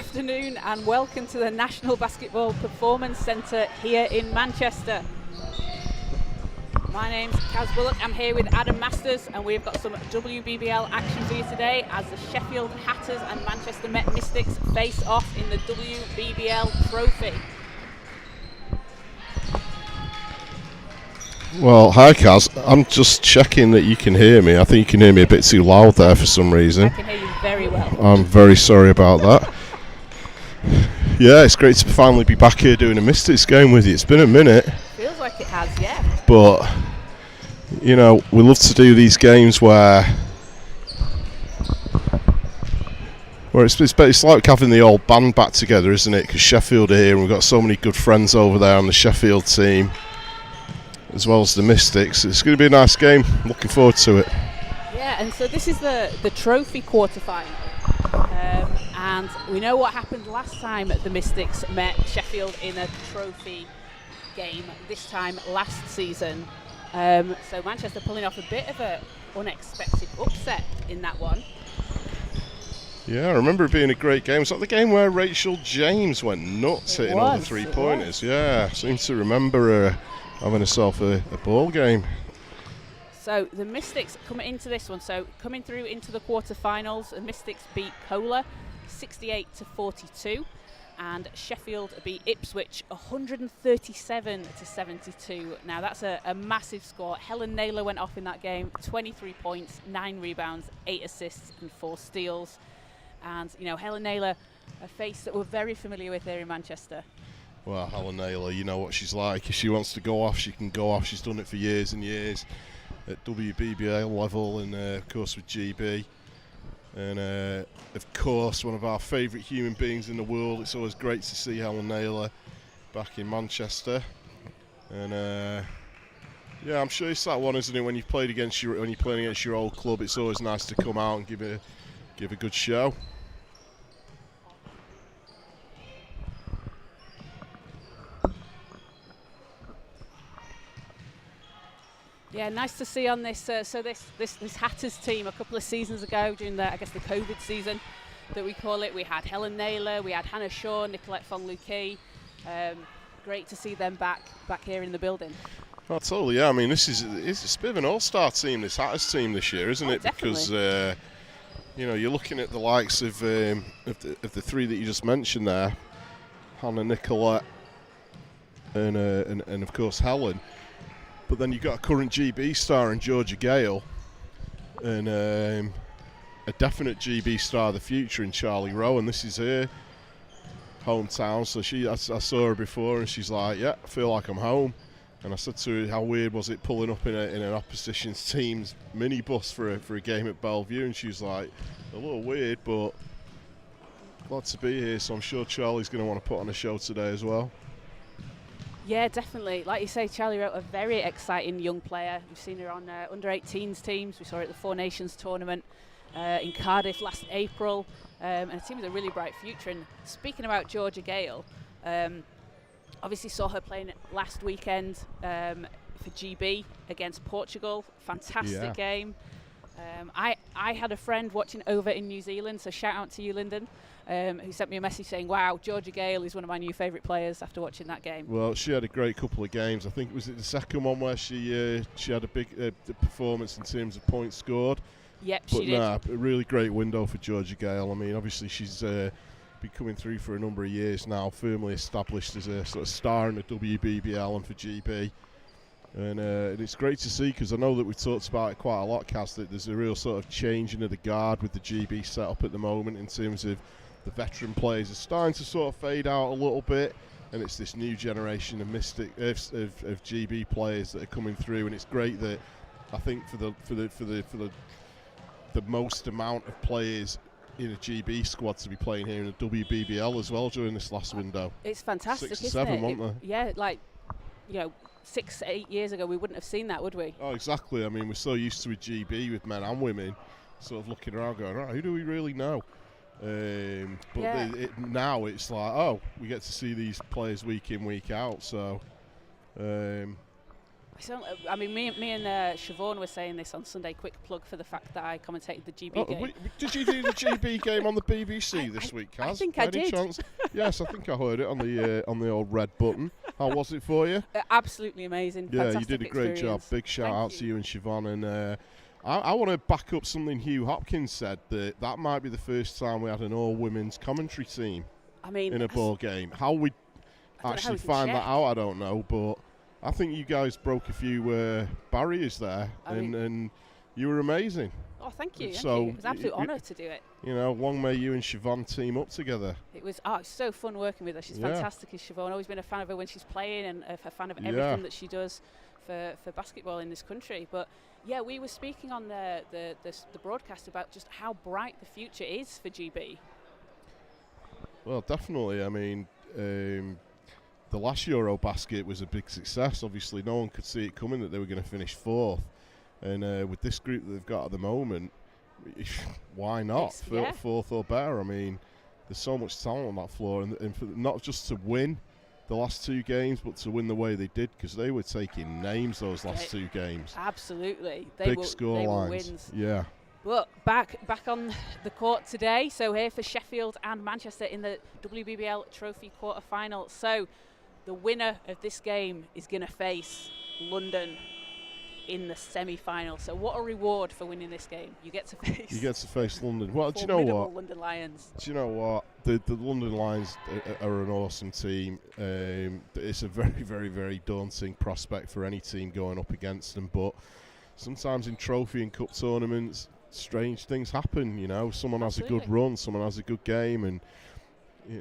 afternoon and welcome to the National Basketball Performance Centre here in Manchester. My name's Kaz Bullock, I'm here with Adam Masters and we've got some WBBL action for you today as the Sheffield Hatters and Manchester Met Mystics face off in the WBBL Trophy. Well, hi Kaz, I'm just checking that you can hear me. I think you can hear me a bit too loud there for some reason. I can hear you very well. I'm very sorry about that. Yeah, it's great to finally be back here doing a Mystics game with you. It's been a minute. Feels like it has, yeah. But, you know, we love to do these games where it's like having the old band back together, isn't it? Because Sheffield are here and we've got so many good friends over there on the Sheffield team, as well as the Mystics. It's going to be a nice game. Looking forward to it. Yeah, and so this is the trophy quarter-final. And we know what happened last time the Mystics met Sheffield in a trophy game, this time last season. So Manchester pulling off a bit of an unexpected upset in that one. Yeah, I remember it being a great game. Was that the game where Rachel James went nuts hitting all the three-pointers? Yeah, I seem to remember having herself a ball game. So the Mystics coming into this one, so coming through into the quarterfinals, the Mystics beat Kohler 68-42, and Sheffield beat Ipswich 137-72. Now that's a massive score. Helen Naylor went off in that game, 23 points, 9 rebounds, 8 assists and 4 steals. And you know, Helen Naylor, a face that we're very familiar with here in Manchester. Well, Helen Naylor, you know what she's like. If she wants to go off, she can go off. She's done it for years and years at WBBL level and, of course, with GB. And, of course, one of our favourite human beings in the world. It's always great to see Helen Naylor back in Manchester. And, yeah, I'm sure it's that one, isn't it? When you're playing against your old club, it's always nice to come out and give a good show. Yeah, nice to see on this. So this Hatters team a couple of seasons ago during the COVID season that we call it. We had Helen Naylor, we had Hannah Shaw, Nicolette Fonluki. Great to see them back here in the building. Oh, totally. Yeah, I mean it's a bit of an all-star team, this Hatters team this year, isn't it? Definitely. Because you know, you're looking at the likes of the three that you just mentioned there, Hannah, Nicolette, and of course Helen. But then you've got a current GB star in Georgia Gale, and a definite GB star of the future in Charlie Rowe, and this is her hometown. So I saw her before, and she's like, "Yeah, I feel like I'm home." And I said to her, "How weird was it pulling up in an opposition team's minibus for a game at Bellevue?" And she's like, "A little weird, but glad to be here." So I'm sure Charlie's going to want to put on a show today as well. Yeah, definitely. Like you say, Charlie Rowe, a very exciting young player. We've seen her on under-18s teams. We saw her at the Four Nations tournament in Cardiff last April. And a team with a really bright future. And speaking about Georgia Gale, obviously saw her playing last weekend for GB against Portugal. Fantastic game. I had a friend watching over in New Zealand, so shout out to you, Lyndon, who sent me a message saying, "Wow, Georgia Gale is one of my new favourite players," after watching that game. Well, she had a great couple of games. I think it was the second one where she had a big performance in terms of points scored. Yep, but she did. A really great window for Georgia Gale. I mean, obviously she's been coming through for a number of years now, firmly established as a sort of star in the WBBL and for GB. And it's great to see, because I know that we've talked about it quite a lot, Kaz, that there's a real sort of changing of the guard with the GB setup at the moment in terms of the veteran players are starting to sort of fade out a little bit, and it's this new generation of GB players that are coming through, and it's great that I think for the most amount of players in a GB squad to be playing here in the WBBL as well during this last window. It's fantastic, 6 or isn't 7, it? weren't they? Yeah, like, you know, 6-8 years ago we wouldn't have seen that, would we? Oh, exactly. I mean, we're so used to a GB with men and women sort of looking around going, right, who do we really know? But yeah. Now it's like, oh, we get to see these players week in, week out. So, and So, I mean, me and Siobhan were saying this on Sunday. Quick plug for the fact that I commentated the GB game. Did you do the GB game on the BBC this week, Kaz? I think I did. Chance? Yes, I think I heard it on the old red button. How was it for you? Absolutely amazing. Yeah, Fantastic you did a great job. Big shout out to you and Siobhan. And I want to back up something Hugh Hopkins said, that might be the first time we had an all-women's commentary team in a ball game. How we actually find that out, I don't know, but I think you guys broke a few barriers there, and you were amazing. Oh, thank you. So it was an absolute honour to do it. You know, long may you and Siobhan team up together. It was so fun working with her. She's fantastic, is Siobhan. Always been a fan of her when she's playing, and a fan of everything that she does for basketball in this country. But yeah, we were speaking on the broadcast about just how bright the future is for GB. Well, definitely. I mean, the last Eurobasket was a big success. Obviously, no one could see it coming that they were going to finish fourth. And with this group that they've got at the moment, why not? Fourth or better. I mean, there's so much talent on that floor. And for not just to win the last two games, but to win the way they did, because they were taking names those last two games. Absolutely. Big score lines. Wins. Yeah. But back on the court today. So here for Sheffield and Manchester in the WBBL Trophy quarter-final. So the winner of this game is going to face London in the semi-final. So what a reward for winning this game. You get to face London. Well, do you know what? London Lions. Do you know what? The London Lions are an awesome team. It's a very, very, very daunting prospect for any team going up against them. But sometimes in trophy and cup tournaments, strange things happen. You know, someone has a good run, someone has a good game, and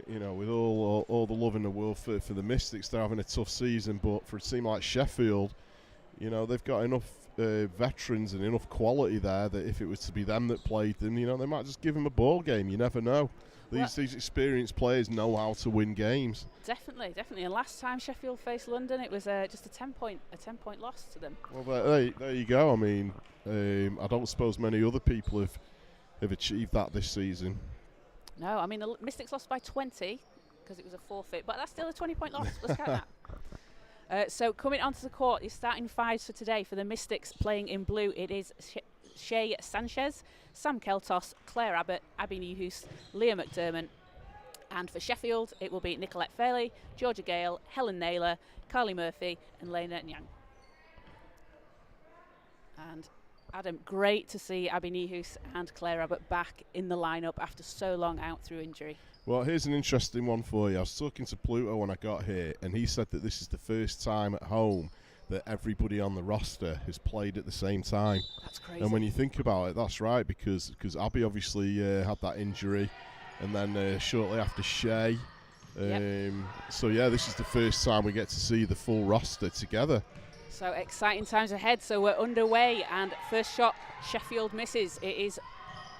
you know, with all the love in the world for the Mystics, they're having a tough season. But for a team like Sheffield, you know, they've got enough veterans and enough quality there that if it was to be them that played them, you know, they might just give them a ball game. You never know. These experienced players know how to win games. Definitely. And last time Sheffield faced London, it was just a 10-point loss to them. Well, there you go. I mean, I don't suppose many other people have achieved that this season. No, I mean, the Mystics lost by 20 because it was a forfeit, but that's still a 20-point loss. Let's count that. So coming onto the court, your starting fives for today for the Mystics playing in blue. It is Shay Sanchez, Sam Keltos, Claire Abbott, Abby Newhouse, Leah McDermott. And for Sheffield, it will be Nicolette Fairley, Georgia Gale, Helen Naylor, Carly Murphy, and Lena Nyang. And Adam, great to see Abby Newhouse and Claire Abbott back in the lineup after so long out through injury. Well, here's an interesting one for you. I was talking to Pluto when I got here, and he said that this is the first time at home that everybody on the roster has played at the same time. That's crazy. And when you think about it, that's right, because Abby obviously had that injury, and then shortly after Shay. So, yeah, this is the first time we get to see the full roster together. So exciting times ahead. So we're underway, and first shot, Sheffield misses. It is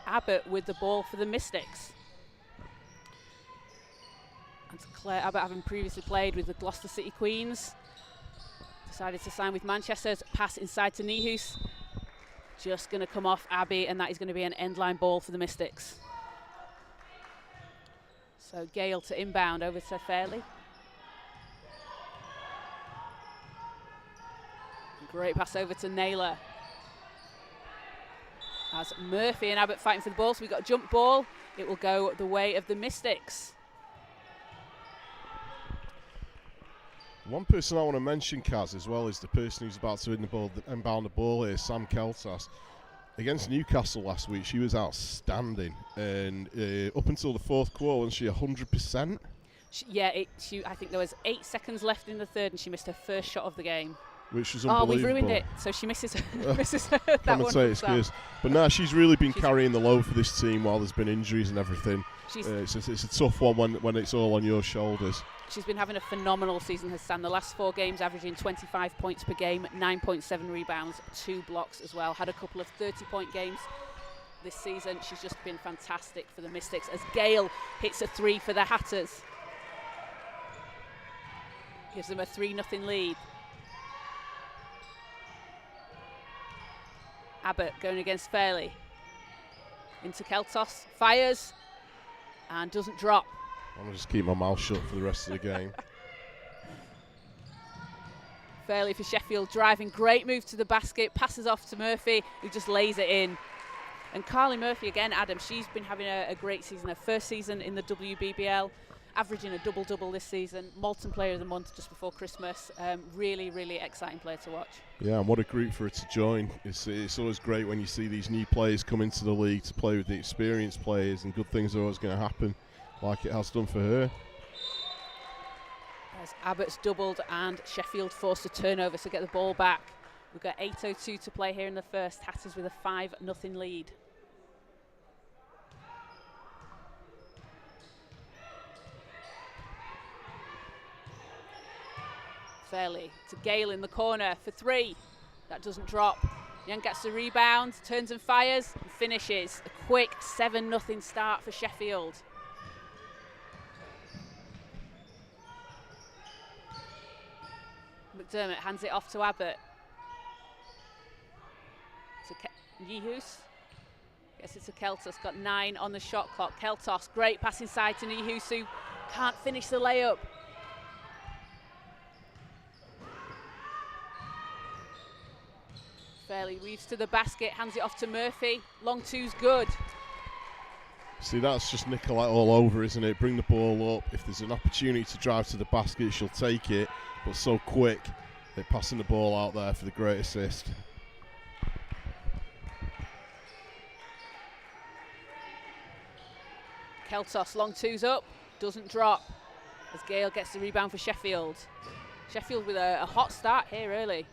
Abbott with the ball for the Mystics. And Claire Abbott, having previously played with the Gloucester City Queens, decided to sign with Manchester's pass inside to Newhouse. Just going to come off Abby, and that is going to be an end-line ball for the Mystics. So Gale to inbound over to Fairley. Great pass over to Naylor. As Murphy and Abbott fighting for the ball, so we've got a jump ball. It will go the way of the Mystics. One person I want to mention, Kaz, as well, is the person who's about to inbound the ball here, Sam Keltas. Against Newcastle last week, she was outstanding. And up until the fourth quarter, wasn't she 100%? I think there was 8 seconds left in the third, and she missed her first shot of the game. Which was unbelievable. We've ruined it. So she misses that one. But no, she's really been carrying the load for this team while there's been injuries and everything. It's a tough one when it's all on your shoulders. She's been having a phenomenal season, has Sam. The last 4 games averaging 25 points per game, 9.7 rebounds, 2 blocks as well. Had a couple of 30-point games this season. She's just been fantastic for the Mystics as Gale hits a 3 for the Hatters. Gives them a 3-0 lead. Abbott going against Fairley. Into Keltos, fires, and doesn't drop. I'm going to just keep my mouth shut for the rest of the game. Fairley for Sheffield, driving, great move to the basket, passes off to Murphy, who just lays it in. And Carly Murphy again, Adam, she's been having a great season, her first season in the WBBL, averaging a double-double this season, Malton Player of the Month just before Christmas. Really, really exciting player to watch. Yeah, and what a group for her to join. It's always great when you see these new players come into the league to play with the experienced players, and good things are always going to happen, like it has done for her. As Abbott's doubled and Sheffield forced a turnover to get the ball back. We've got 8:02 to play here in the first. Hatters with a 5-0 lead. Fairley to Gale in the corner for 3. That doesn't drop. Young gets the rebound, turns and fires, and finishes. A quick 7-0 start for Sheffield. McDermott hands it off to Abbott. To Nihus. Gets it to Keltos, got 9 on the shot clock. Keltos, great pass inside to Nihus, who can't finish the layup. Fairley weaves to the basket, hands it off to Murphy. Long two's good. See, that's just Nicolette all over, isn't it? Bring the ball up. If there's an opportunity to drive to the basket, she'll take it. But so quick, they're passing the ball out there for the great assist. Keltos, long two's up, doesn't drop. As Gale gets the rebound for Sheffield. Sheffield with a hot start here early.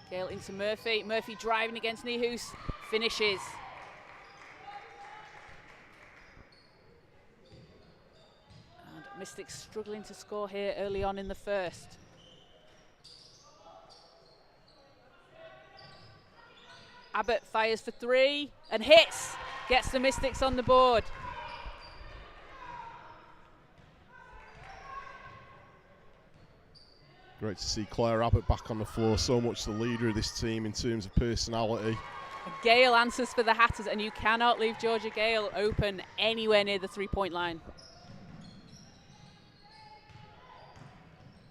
Gale into Murphy. Murphy driving against Nihus. Finishes. And Mystics struggling to score here early on in the first. Abbott fires for 3 and hits. Gets the Mystics on the board. Great to see Claire Abbott back on the floor, so much the leader of this team in terms of personality. Gale answers for the Hatters, and you cannot leave Georgia Gale open anywhere near the 3-point line.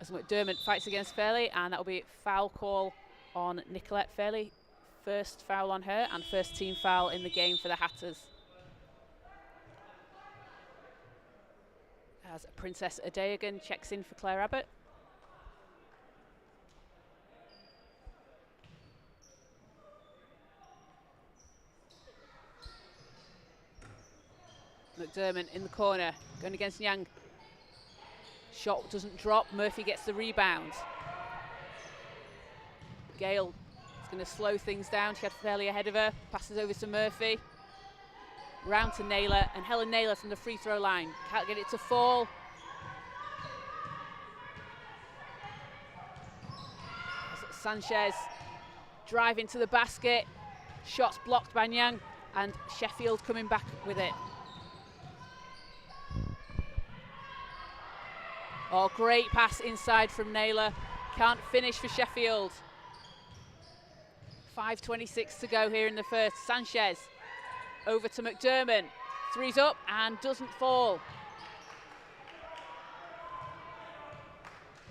As McDermott fights against Fairley, and that will be a foul call on Nicolette Fairley. First foul on her, and first team foul in the game for the Hatters. As Princess Adeogun checks in for Claire Abbott. McDermott in the corner, going against Young. Shot doesn't drop, Murphy gets the rebound. Gale is going to slow things down, she had Fairley ahead of her, passes over to Murphy. Round to Naylor, and Helen Naylor from the free throw line. Can't get it to fall. Sanchez driving to the basket. Shots blocked by Nyang, and Sheffield coming back with it. Oh, great pass inside from Naylor. Can't finish for Sheffield. 5:26 to go here in the first. Sanchez over to McDermott. Three's up and doesn't fall.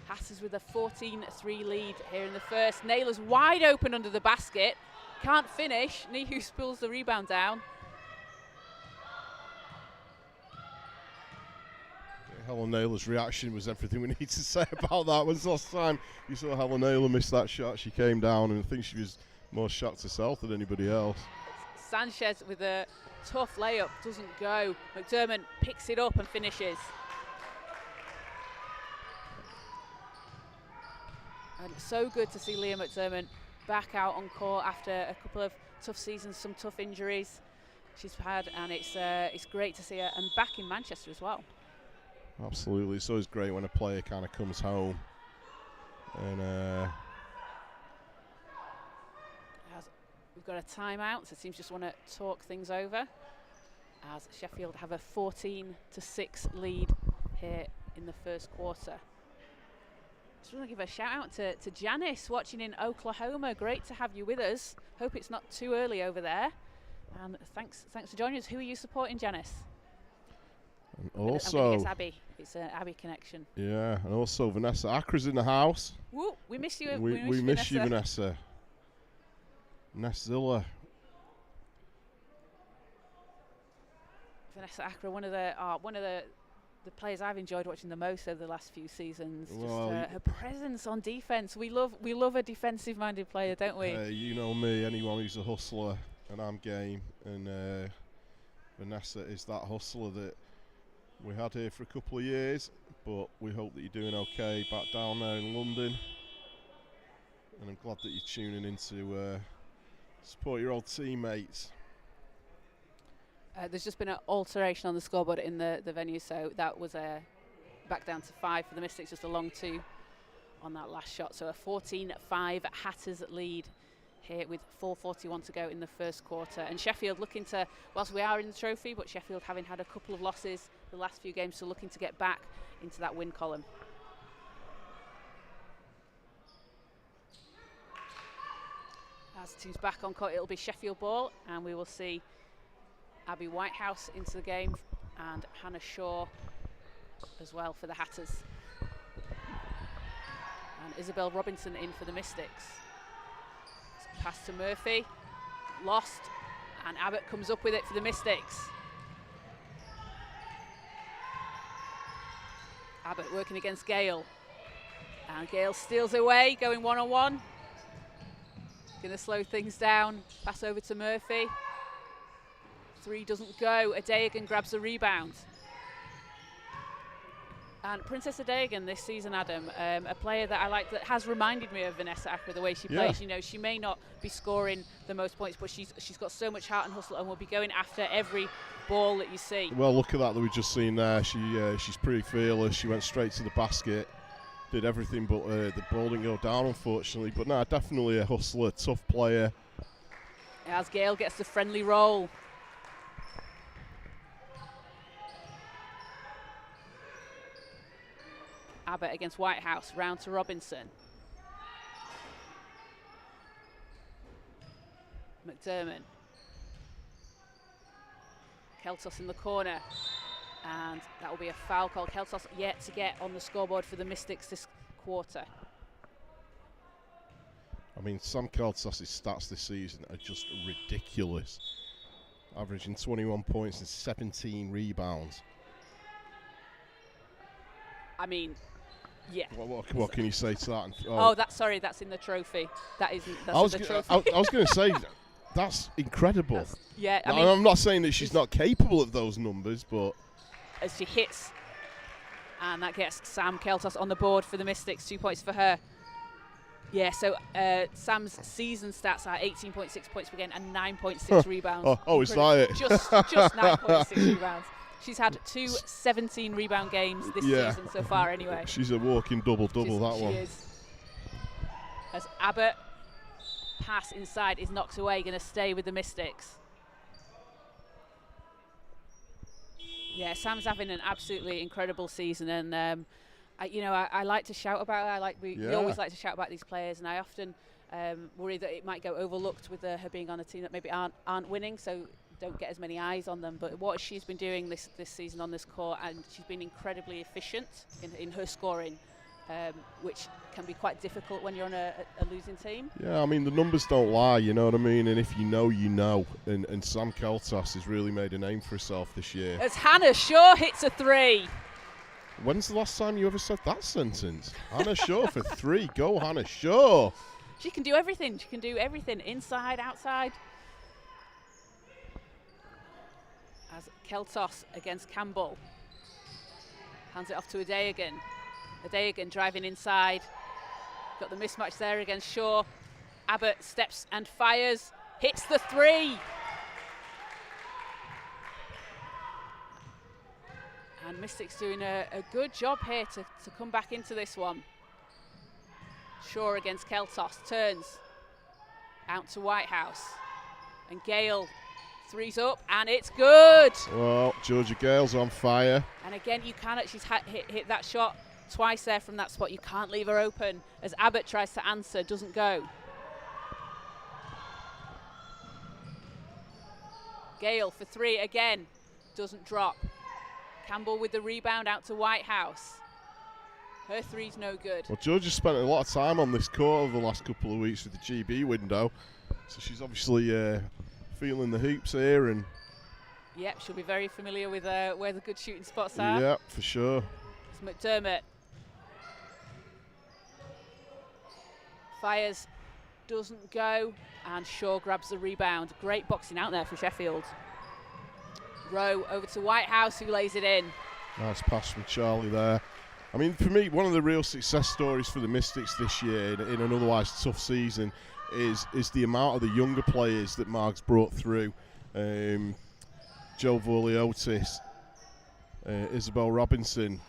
Hatters with a 14-3 lead here in the first. Naylor's wide open under the basket. Can't finish. Nihu spills the rebound down. Helen Naylor's reaction was everything we need to say about that. When's the last time you saw Helen Naylor miss that shot? She came down, and I think she was more shocked herself than anybody else. Sanchez with a tough layup, doesn't go. McDermott picks it up and finishes. And so good to see Leah McDermott back out on court after a couple of tough seasons, some tough injuries she's had, and it's great to see her, and back in Manchester as well. Absolutely, it's always great when a player kind of comes home. And we've got a timeout, so teams just want to talk things over as Sheffield have a 14-6 lead here in the first quarter. Just want to give a shout out to Janice watching in Oklahoma. Great to have you with us. Hope it's not too early over there. And thanks for joining us. Who are you supporting, Janice? And also, I'm going to guess Abby. It's an Abby connection. Yeah, and also Vanessa Acra's in the house. Woo, we miss you. We miss you, Vanessa. Neszilla. Vanessa Acra, one of the players I've enjoyed watching the most over the last few seasons. Well, just her presence on defence. We love a defensive-minded player, don't we? You know me. Anyone who's a hustler, and I'm game. And Vanessa is that hustler that we had here for a couple of years. But we hope that you're doing okay back down there in London. And I'm glad that you're tuning in to support your old teammates. There's just been an alteration on the scoreboard in the venue, so that was back down to 5 for the Mystics, just a long 2 on that last shot. So a 14-5 Hatters lead here with 4:41 to go in the first quarter. And Sheffield looking to, whilst we are in the trophy, but Sheffield having had a couple of losses the last few games, so looking to get back into that win column. As the team's back on court, it'll be Sheffield ball, and we will see Abby Whitehouse into the game and Hannah Shaw as well for the Hatters. And Isabel Robinson in for the Mystics. Pass to Murphy, lost, and Abbott comes up with it for the Mystics. Abbott working against Gale. And Gale steals away, going one-on-one. Going to slow things down. Pass over to Murphy. 3 doesn't go. Adeogun grabs the rebound. And Princess Adeogun this season, Adam, a player that I like that has reminded me of Vanessa Acra, the way she plays. You know, she may not be scoring the most points, but she's got so much heart and hustle and will be going after every ball that you see. Well, look at that we've just seen there. She's pretty fearless. She went straight to the basket, did everything, but the ball didn't go down, unfortunately. But no, definitely a hustler, tough player. As Gale gets the friendly roll. Abbott against Whitehouse, round to Robinson. McDermott. Keltos in the corner, and that will be a foul call. Keltos yet to get on the scoreboard for the Mystics this quarter. I mean, Sam Keltos' stats this season are just ridiculous. Averaging 21 points and 17 rebounds. I mean, yeah. What can you say to that? That's in the trophy. That's in the trophy. I was going to say, that's incredible. I mean, I'm not saying that she's not capable of those numbers, but as she hits, and that gets Sam Keltos on the board for the Mystics. 2 points for her. Yeah, so Sam's season stats are 18.6 points per game and 9.6 rebounds. Is that it? Just 9.6 rebounds. She's had 2 17 rebound games this season so far anyway. She's a walking double-double, that one. She is. As Abbott, pass inside is knocked away, going to stay with the Mystics. Yeah, Sam's having an absolutely incredible season, and I like to shout about her. We always like to shout about these players, and I often worry that it might go overlooked with her being on a team that maybe aren't winning, so don't get as many eyes on them. But what she's been doing this season on this court, and she's been incredibly efficient in her scoring, which can be quite difficult when you're on a losing team. Yeah, I mean, the numbers don't lie, you know what I mean? And if you know, you know. And Sam Keltos has really made a name for herself this year. As Hannah Shaw hits a 3. When's the last time you ever said that sentence? Hannah Shaw for 3. Go, Hannah Shaw. She can do everything. She can do everything, inside, outside. As Keltos against Campbell. Hands it off to Adeogun. Adeogun driving inside. Got the mismatch there against Shaw. Abbott steps and fires. Hits the 3. And Mystics doing a good job here to come back into this one. Shaw against Keltos. Turns. Out to Whitehouse. And Gale 3's up, and it's good. Well, Georgia Gale's on fire. And again, you cannot. She's hit that shot twice there from that spot. You can't leave her open. As Abbott tries to answer, doesn't go. Gale for 3 again, doesn't drop. Campbell with the rebound out to Whitehouse. Her three's no good. Well, Georgia's spent a lot of time on this court over the last couple of weeks with the GB window, so she's obviously feeling the hoops here. And yep, she'll be very familiar with where the good shooting spots are. Yeah, for sure. It's McDermott. Fires, doesn't go, and Shaw grabs the rebound. Great boxing out there for Sheffield. Rowe over to Whitehouse, who lays it in. Nice pass from Charlie there. I mean, for me, one of the real success stories for the Mystics this year in an otherwise tough season is the amount of the younger players that Mark's brought through. Joe Vorliotis, Isabel Robinson.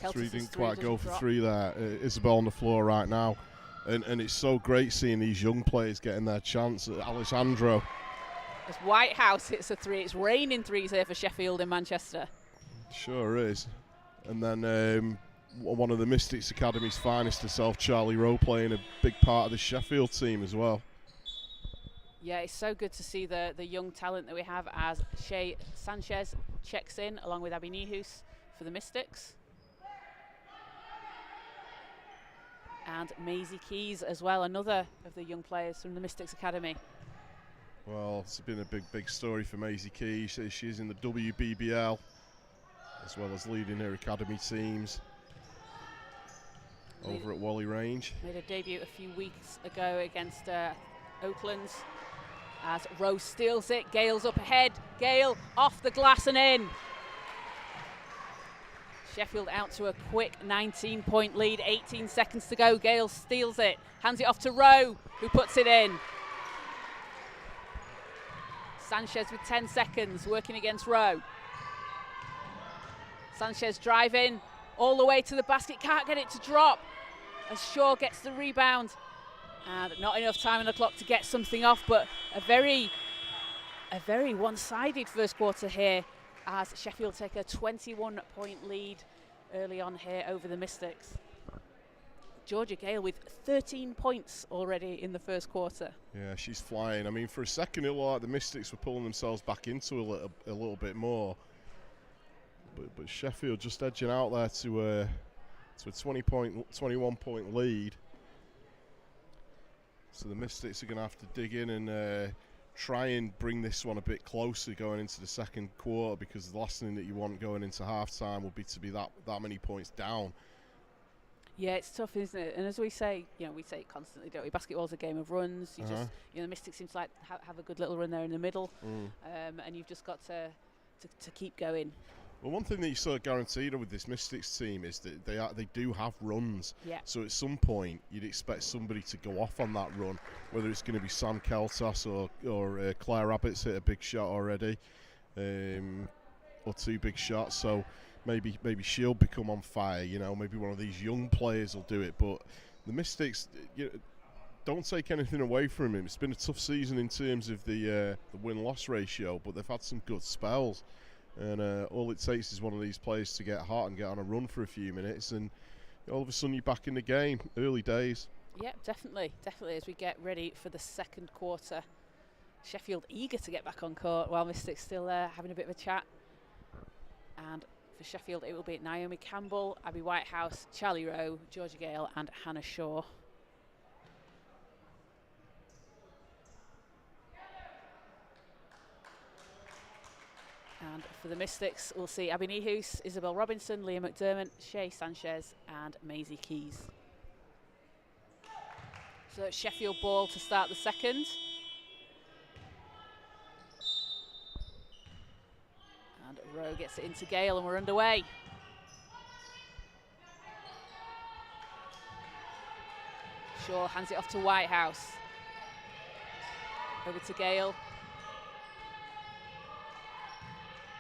Three didn't quite go for three there. Isabel on the floor right now. And it's so great seeing these young players getting their chance. Alessandro. As Whitehouse hits a three, it's raining threes here for Sheffield in Manchester. Sure is. And then one of the Mystics Academy's finest herself, Charlie Rowe, playing a big part of the Sheffield team as well. Yeah, it's so good to see the young talent that we have as Shea Sanchez checks in along with Abby Nihus for the Mystics. And Maisie Keys as well, another of the young players from the Mystics Academy. Well, it's been a big story for Maisie Keys. She's in the WBBL, as well as leading her academy teams over at Wally Range. Made a debut a few weeks ago against Oaklands. As Rose steals it, Gale's up ahead. Gale off the glass and in. Sheffield out to a quick 19-point lead, 18 seconds to go. Gale steals it, hands it off to Rowe, who puts it in. Sanchez with 10 seconds, working against Rowe. Sanchez driving all the way to the basket, can't get it to drop as Shaw gets the rebound. And not enough time on the clock to get something off, but a very one-sided first quarter here as Sheffield take a 21-point lead early on here over the Mystics. Georgia Gale with 13 points already in the first quarter. Yeah, she's flying. I mean, for a second it looked like the Mystics were pulling themselves back into a little bit more. But Sheffield just edging out there to a 21-point lead. So the Mystics are going to have to dig in and try and bring this one a bit closer going into the second quarter, because the last thing that you want going into half-time would be to be that many points down. Yeah, it's tough, isn't it? And as we say, we say it constantly, don't we? Basketball's a game of runs. You just, the Mystics seem to like have a good little run there in the middle, and you've just got to keep going. Well, one thing that you sort of guaranteed with this Mystics team is that they do have runs. Yeah. So at some point, you'd expect somebody to go off on that run, whether it's going to be Sam Keltas or Claire Abbott's hit a big shot already, or two big shots. So maybe she'll become on fire. Maybe one of these young players will do it. But the Mystics, don't take anything away from him. It's been a tough season in terms of the win-loss ratio, but they've had some good spells. And all it takes is one of these players to get hot and get on a run for a few minutes, and all of a sudden you're back in the game. Early days. Yeah, definitely as we get ready for the second quarter. Sheffield eager to get back on court while Mystics still having a bit of a chat. And for Sheffield it will be Naomi Campbell, Abby Whitehouse, Charlie Rowe, Georgia Gale and Hannah Shaw. And for the Mystics, we'll see Abby Nihus, Isabel Robinson, Leah McDermott, Shea Sanchez and Maisie Keys. So it's Sheffield ball to start the second. And Rowe gets it into Gale and we're underway. Shaw hands it off to Whitehouse. Over to Gale.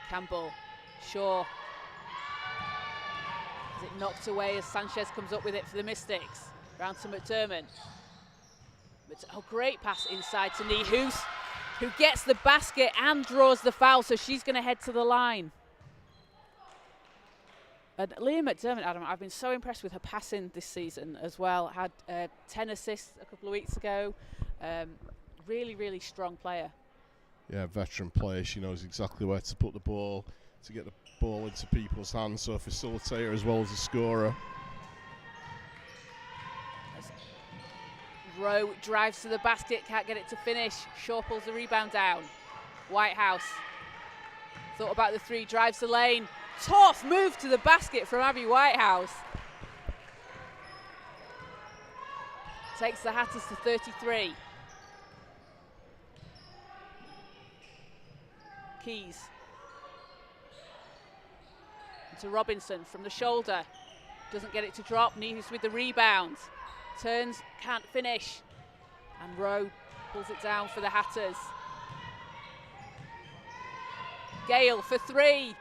Campbell, Shaw, has it knocked away as Sanchez comes up with it for the Mystics. Round to McDermott. Great pass inside to Nihus, who gets the basket and draws the foul, so she's going to head to the line. And Leah McDermott, Adam, I've been so impressed with her passing this season as well. Had 10 assists a couple of weeks ago. Really strong player. Yeah, veteran player. She knows exactly where to put the ball to get the ball into people's hands, so a facilitator as well as a scorer. Rowe drives to the basket, can't get it to finish. Shaw pulls the rebound down. Whitehouse thought about the three, drives the lane. Tough move to the basket from Abby Whitehouse. Takes the Hatters to 33. Keys. To Robinson from the shoulder. Doesn't get it to drop. Nihus with the rebound. Turns, can't finish. And Rowe pulls it down for the Hatters. Gale for three.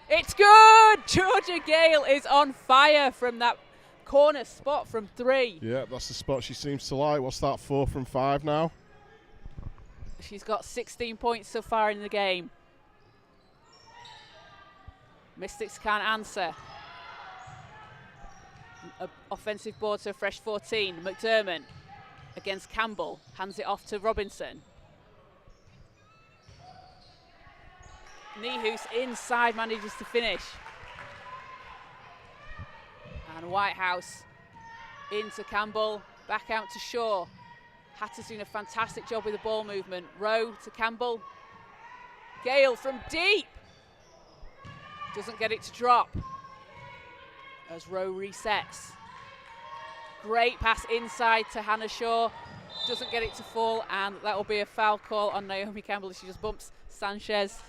It's good! Georgia Gale is on fire from that corner spot from three. Yeah, that's the spot she seems to like. What's that, 4 from 5 now? She's got 16 points so far in the game. Mystics can't answer. Offensive board to a fresh 14. McDermott against Campbell. Hands it off to Robinson. Nihus inside manages to finish. And Whitehouse into Campbell. Back out to Shaw. Hatters doing a fantastic job with the ball movement. Rowe to Campbell. Gale from deep. Doesn't get it to drop. As Rowe resets. Great pass inside to Hannah Shaw. Doesn't get it to fall, and that will be a foul call on Naomi Campbell. She just bumps Sanchez.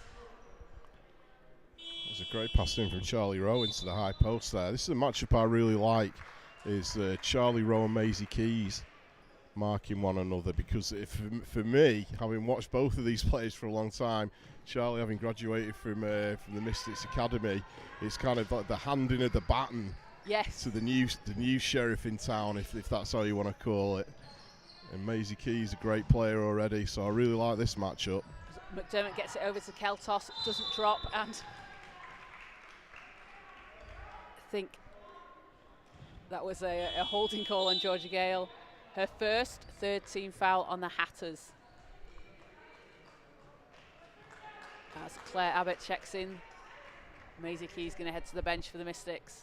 It was a great pass in from Charlie Rowe into the high post there. This is a matchup I really like, is Charlie Rowe and Maisie Keys marking one another, because for me, having watched both of these players for a long time, Charlie having graduated from the Mystics Academy, it's kind of like the handing of the baton, yes, to the new sheriff in town, if that's how you want to call it. And Maisie Keys a great player already, so I really like this matchup. McDermott gets it over to Keltos, doesn't drop, and I think that was a holding call on Georgia Gale. Her first third-team foul on the Hatters. As Claire Abbott checks in, Maisie Keys going to head to the bench for the Mystics.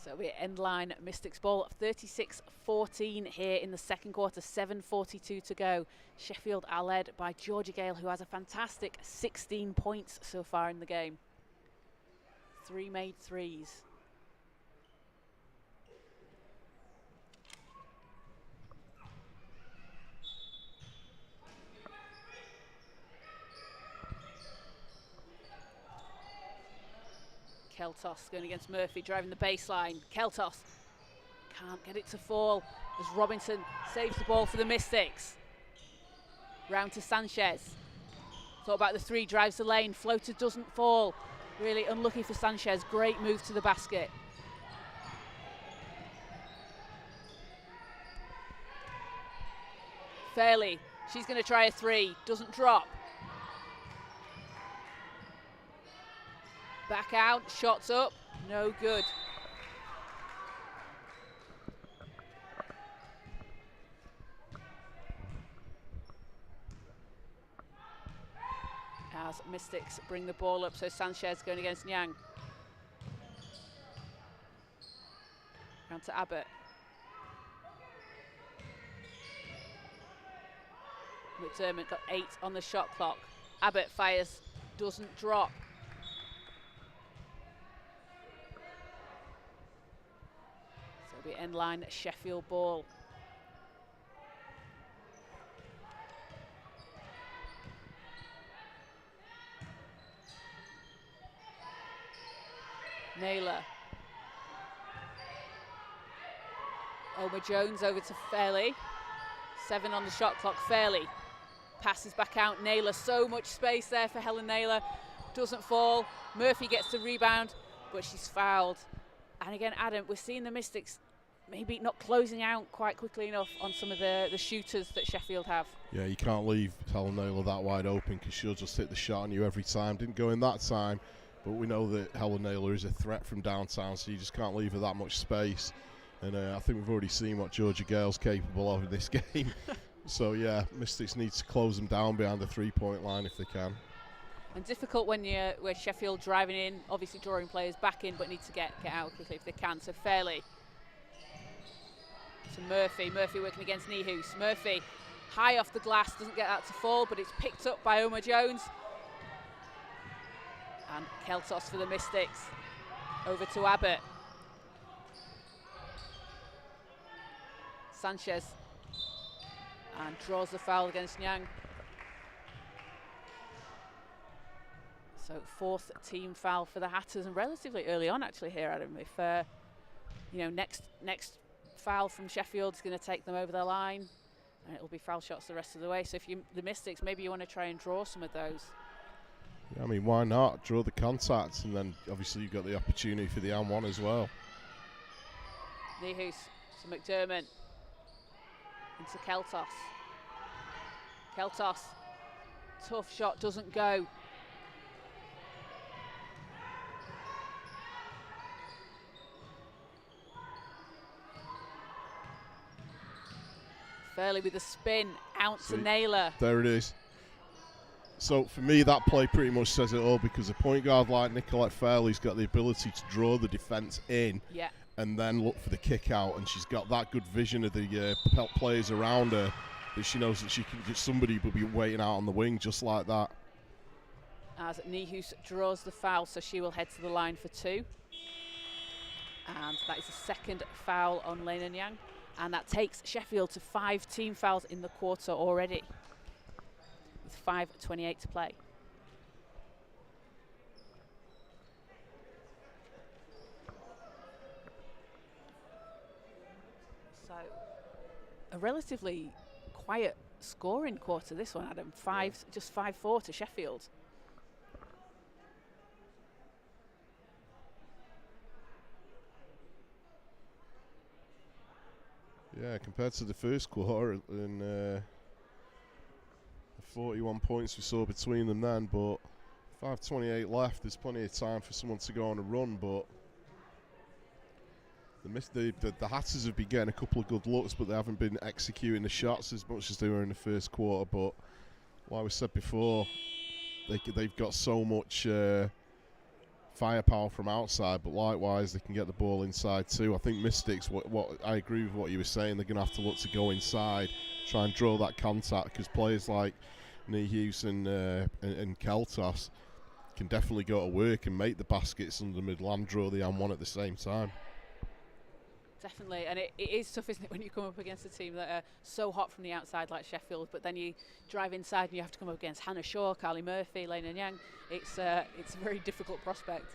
So we end line Mystics ball 36-14 here in the second quarter, 7:42 to go. Sheffield are led by Georgia Gale, who has a fantastic 16 points so far in the game. 3 made threes. Keltos going against Murphy, driving the baseline. Keltos can't get it to fall as Robinson saves the ball for the Mystics. Round to Sanchez. Thought about the three, drives the lane. Floater doesn't fall. Really unlucky for Sanchez. Great move to the basket. Fairley, she's going to try a three. Doesn't drop. Back out, shots up, no good. As Mystics bring the ball up, so Sanchez going against Nyang. Round to Abbott. McDermott got 8 on the shot clock. Abbott fires, doesn't drop. So the end line Sheffield ball. Naylor. Oma Jones over to Fairley. 7 on the shot clock. Fairley passes back out. Naylor, so much space there for Helen Naylor. Doesn't fall. Murphy gets the rebound, but she's fouled. And again, Adam, we're seeing the Mystics maybe not closing out quite quickly enough on some of the shooters that Sheffield have. Yeah, you can't leave Helen Naylor that wide open, because she'll just hit the shot on you every time. Didn't go in that time, but we know that Helen Naylor is a threat from downtown, so you just can't leave her that much space. And I think we've already seen what Georgia Gale's capable of in this game. So yeah, Mystics need to close them down behind the 3-point line if they can. And difficult when we're Sheffield driving in, obviously drawing players back in, but need to get out quickly if they can. So Fairley to Murphy. Murphy working against Nihus. Murphy high off the glass, doesn't get that to fall, but it's picked up by Omar Jones. And Keltos for the Mystics. Over to Abbott. Sanchez. And draws the foul against Nyang. So 4th team foul for the Hatters, and relatively early on actually here, Adam. If next foul from Sheffield is going to take them over the line, and it'll be foul shots the rest of the way. So if you the Mystics, maybe you want to try and draw some of those. Yeah, I mean, why not draw the contacts, and then obviously you've got the opportunity for the and one as well. Nihus to McDermott into Keltos. Keltos, tough shot, doesn't go. Fairley with a spin, out to Naylor. There it is. So for me, that play pretty much says it all, because a point guard like Nicolette Fairley's got the ability to draw the defence in, and then look for the kick out, and she's got that good vision of the players around her, that she knows that she can get somebody will be waiting out on the wing just like that. As Nihus draws the foul, so she will head to the line for 2. And that is the second foul on Lena Nyang. And that takes Sheffield to 5 team fouls in the quarter already, with 5:28 to play. So a relatively quiet scoring quarter, this one, Adam. Just 5-4 to Sheffield. Yeah, compared to the first quarter, and the 41 points we saw between them then, but 5:28 left, there's plenty of time for someone to go on a run, but the Hatters have been getting a couple of good looks, but they haven't been executing the shots as much as they were in the first quarter. But like we said before, they've got so much firepower from outside, but likewise they can get the ball inside too. I think Mystics, what I agree with what you were saying, they're going to have to look to go inside, try and draw that contact, because players like Nihus and Keltos can definitely go to work and make the baskets under the middle and draw the and one at the same time. Definitely, and it is tough, isn't it, when you come up against a team that are so hot from the outside like Sheffield, but then you drive inside and you have to come up against Hannah Shaw, Carly Murphy, Lena Nyang. It's a very difficult prospect.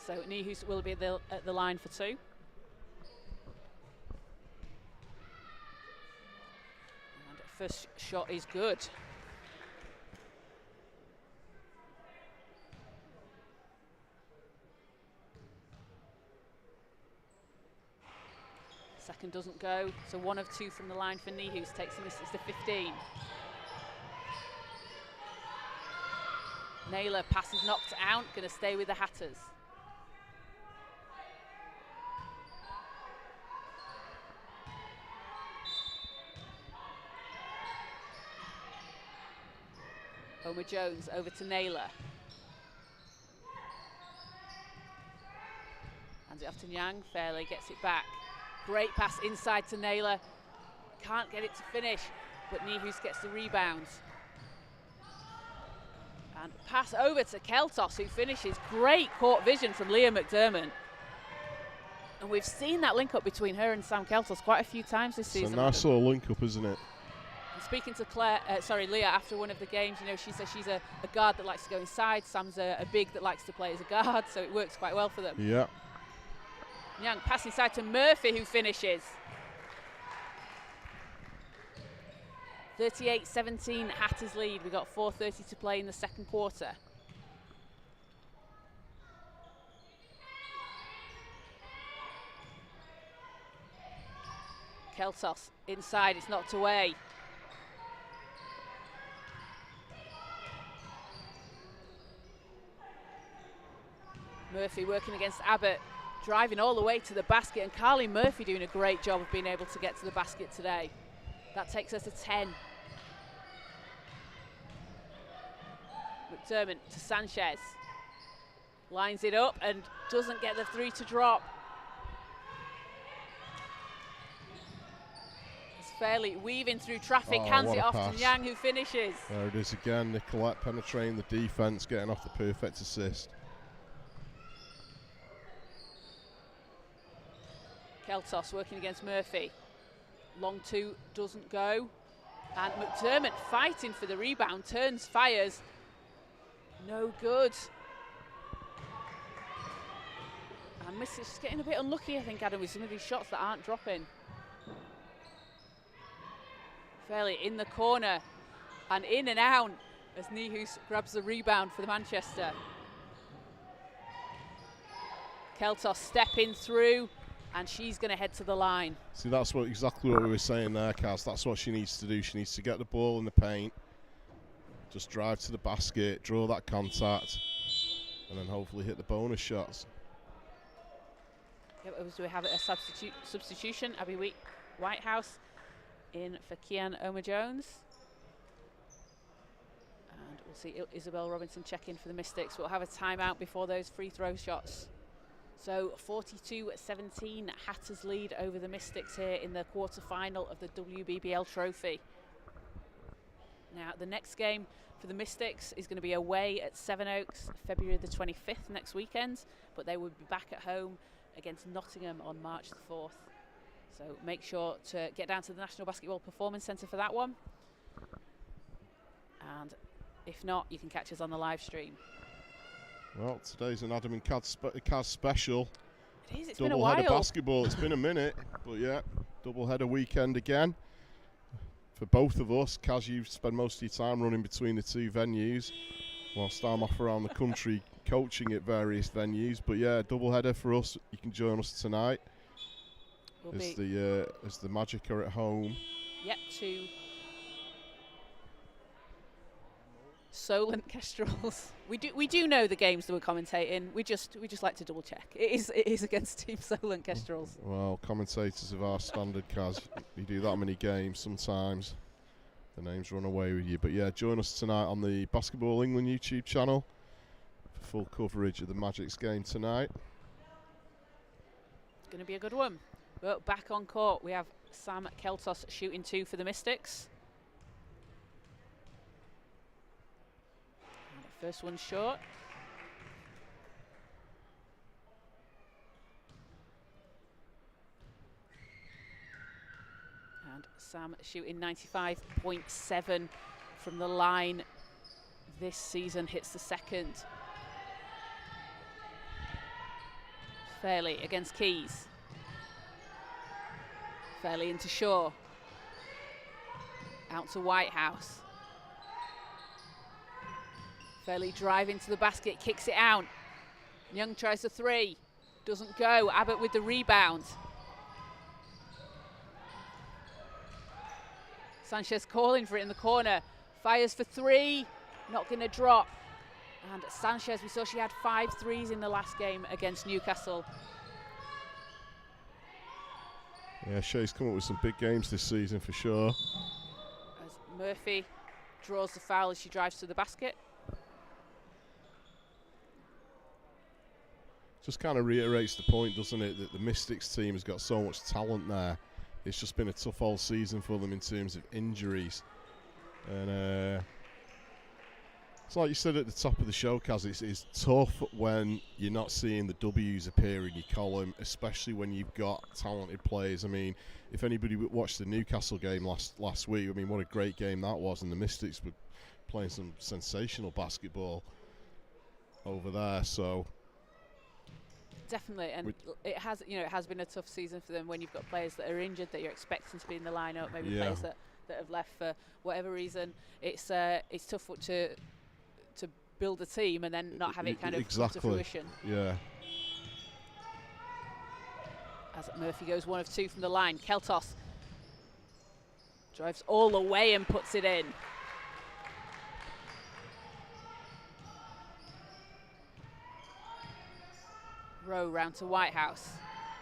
So Nihus will be at the line for 2. And first shot is good. Second doesn't go, so 1 of 2 from the line for Nihus takes the Mystics to 15. Naylor passes knocked out, going to stay with the Hatters. Omar Jones over to Naylor. Hands it off to Nyang, Fairley gets it back. Great pass inside to Naylor. Can't get it to finish, but Nihus gets the rebounds. And pass over to Keltos, who finishes. Great court vision from Leah McDermott. And we've seen that link up between her and Sam Keltos quite a few times this season. It's a nice little link up, isn't it? And speaking to Leah after one of the games, she says she's a guard that likes to go inside. Sam's a big that likes to play as a guard, so it works quite well for them. Yeah. Young pass inside to Murphy, who finishes. 38-17 Hatters lead. We've got 4:30 to play in the second quarter. Keltos inside, it's knocked away. Murphy working against Abbott, driving all the way to the basket, and Carly Murphy doing a great job of being able to get to the basket today. That takes us to 10. McDermott to Sanchez. Lines it up and doesn't get the three to drop. It's Fairley weaving through traffic, hands it off to Nyang, who finishes. There it is again, Nicolette penetrating the defence, getting off the perfect assist. Keltos working against Murphy. Long two doesn't go. And McDermott fighting for the rebound, turns, fires. No good. And misses, just getting a bit unlucky, I think, Adam, with some of these shots that aren't dropping. Fairly in the corner and in and out as Nihus grabs the rebound for the Manchester. Keltos stepping through, and she's going to head to the line. See, that's exactly what we were saying there, Kaz. That's what she needs to do. She needs to get the ball in the paint, just drive to the basket, draw that contact, and then hopefully hit the bonus shots. Yep, do we have a substitution? Abby Whitehouse in for Kian Oma-Jones. And we'll see Isabel Robinson check in for the Mystics. We'll have a timeout before those free throw shots. So 42-17, Hatters lead over the Mystics here in the quarter-final of the WBBL Trophy. Now, the next game for the Mystics is going to be away at Sevenoaks, February the 25th next weekend, but they will be back at home against Nottingham on March the 4th. So make sure to get down to the National Basketball Performance Centre for that one. And if not, you can catch us on the live stream. Well, today's an Adam and Kaz special. It is, it's been a while. Double header basketball, it's been a minute, but yeah, double header weekend again. For both of us, Kaz, you spend most of your time running between the two venues, whilst I'm off around the country coaching at various venues. But yeah, double header for us. You can join us tonight as the Magic are at home. Yep, to Solent Kestrels. We do know the games that we're commentating. We just like to double check. It is against Team Solent Kestrels. Well, commentators of our standard, Kaz, you do that many games, sometimes the names run away with you. But yeah, join us tonight on the Basketball England YouTube channel for full coverage of the Magic's game tonight. It's going to be a good one. But back on court, we have Sam Keltos shooting two for the Mystics. First one short. And Sam shooting 95.7 from the line this season, hits the second. Fairley against Keys. Fairley into Shaw. Out to Whitehouse. Fairley driving to the basket, kicks it out. Young tries the three, doesn't go. Abbott with the rebound. Sanchez calling for it in the corner. Fires for three, not going to drop. And Sanchez, we saw she had 5 threes in the last game against Newcastle. Yeah, Shay's come up with some big games this season for sure. As Murphy draws the foul as she drives to the basket. Just kind of reiterates the point, doesn't it, that the Mystics team has got so much talent there. It's just been a tough all season for them in terms of injuries. And it's like you said at the top of the show, Kaz, it's tough when you're not seeing the W's appear in your column, especially when you've got talented players. I mean, if anybody watched the Newcastle game last week, I mean, what a great game that was, and the Mystics were playing some sensational basketball over there, so... Definitely, and it has been a tough season for them when you've got players that are injured that you're expecting to be in the lineup, maybe players that have left for whatever reason. It's tough to build a team and then not have it kind of come to fruition. Yeah. As Murphy goes 1 of 2 from the line, Keltos drives all the way and puts it in. Rowe round to Whitehouse,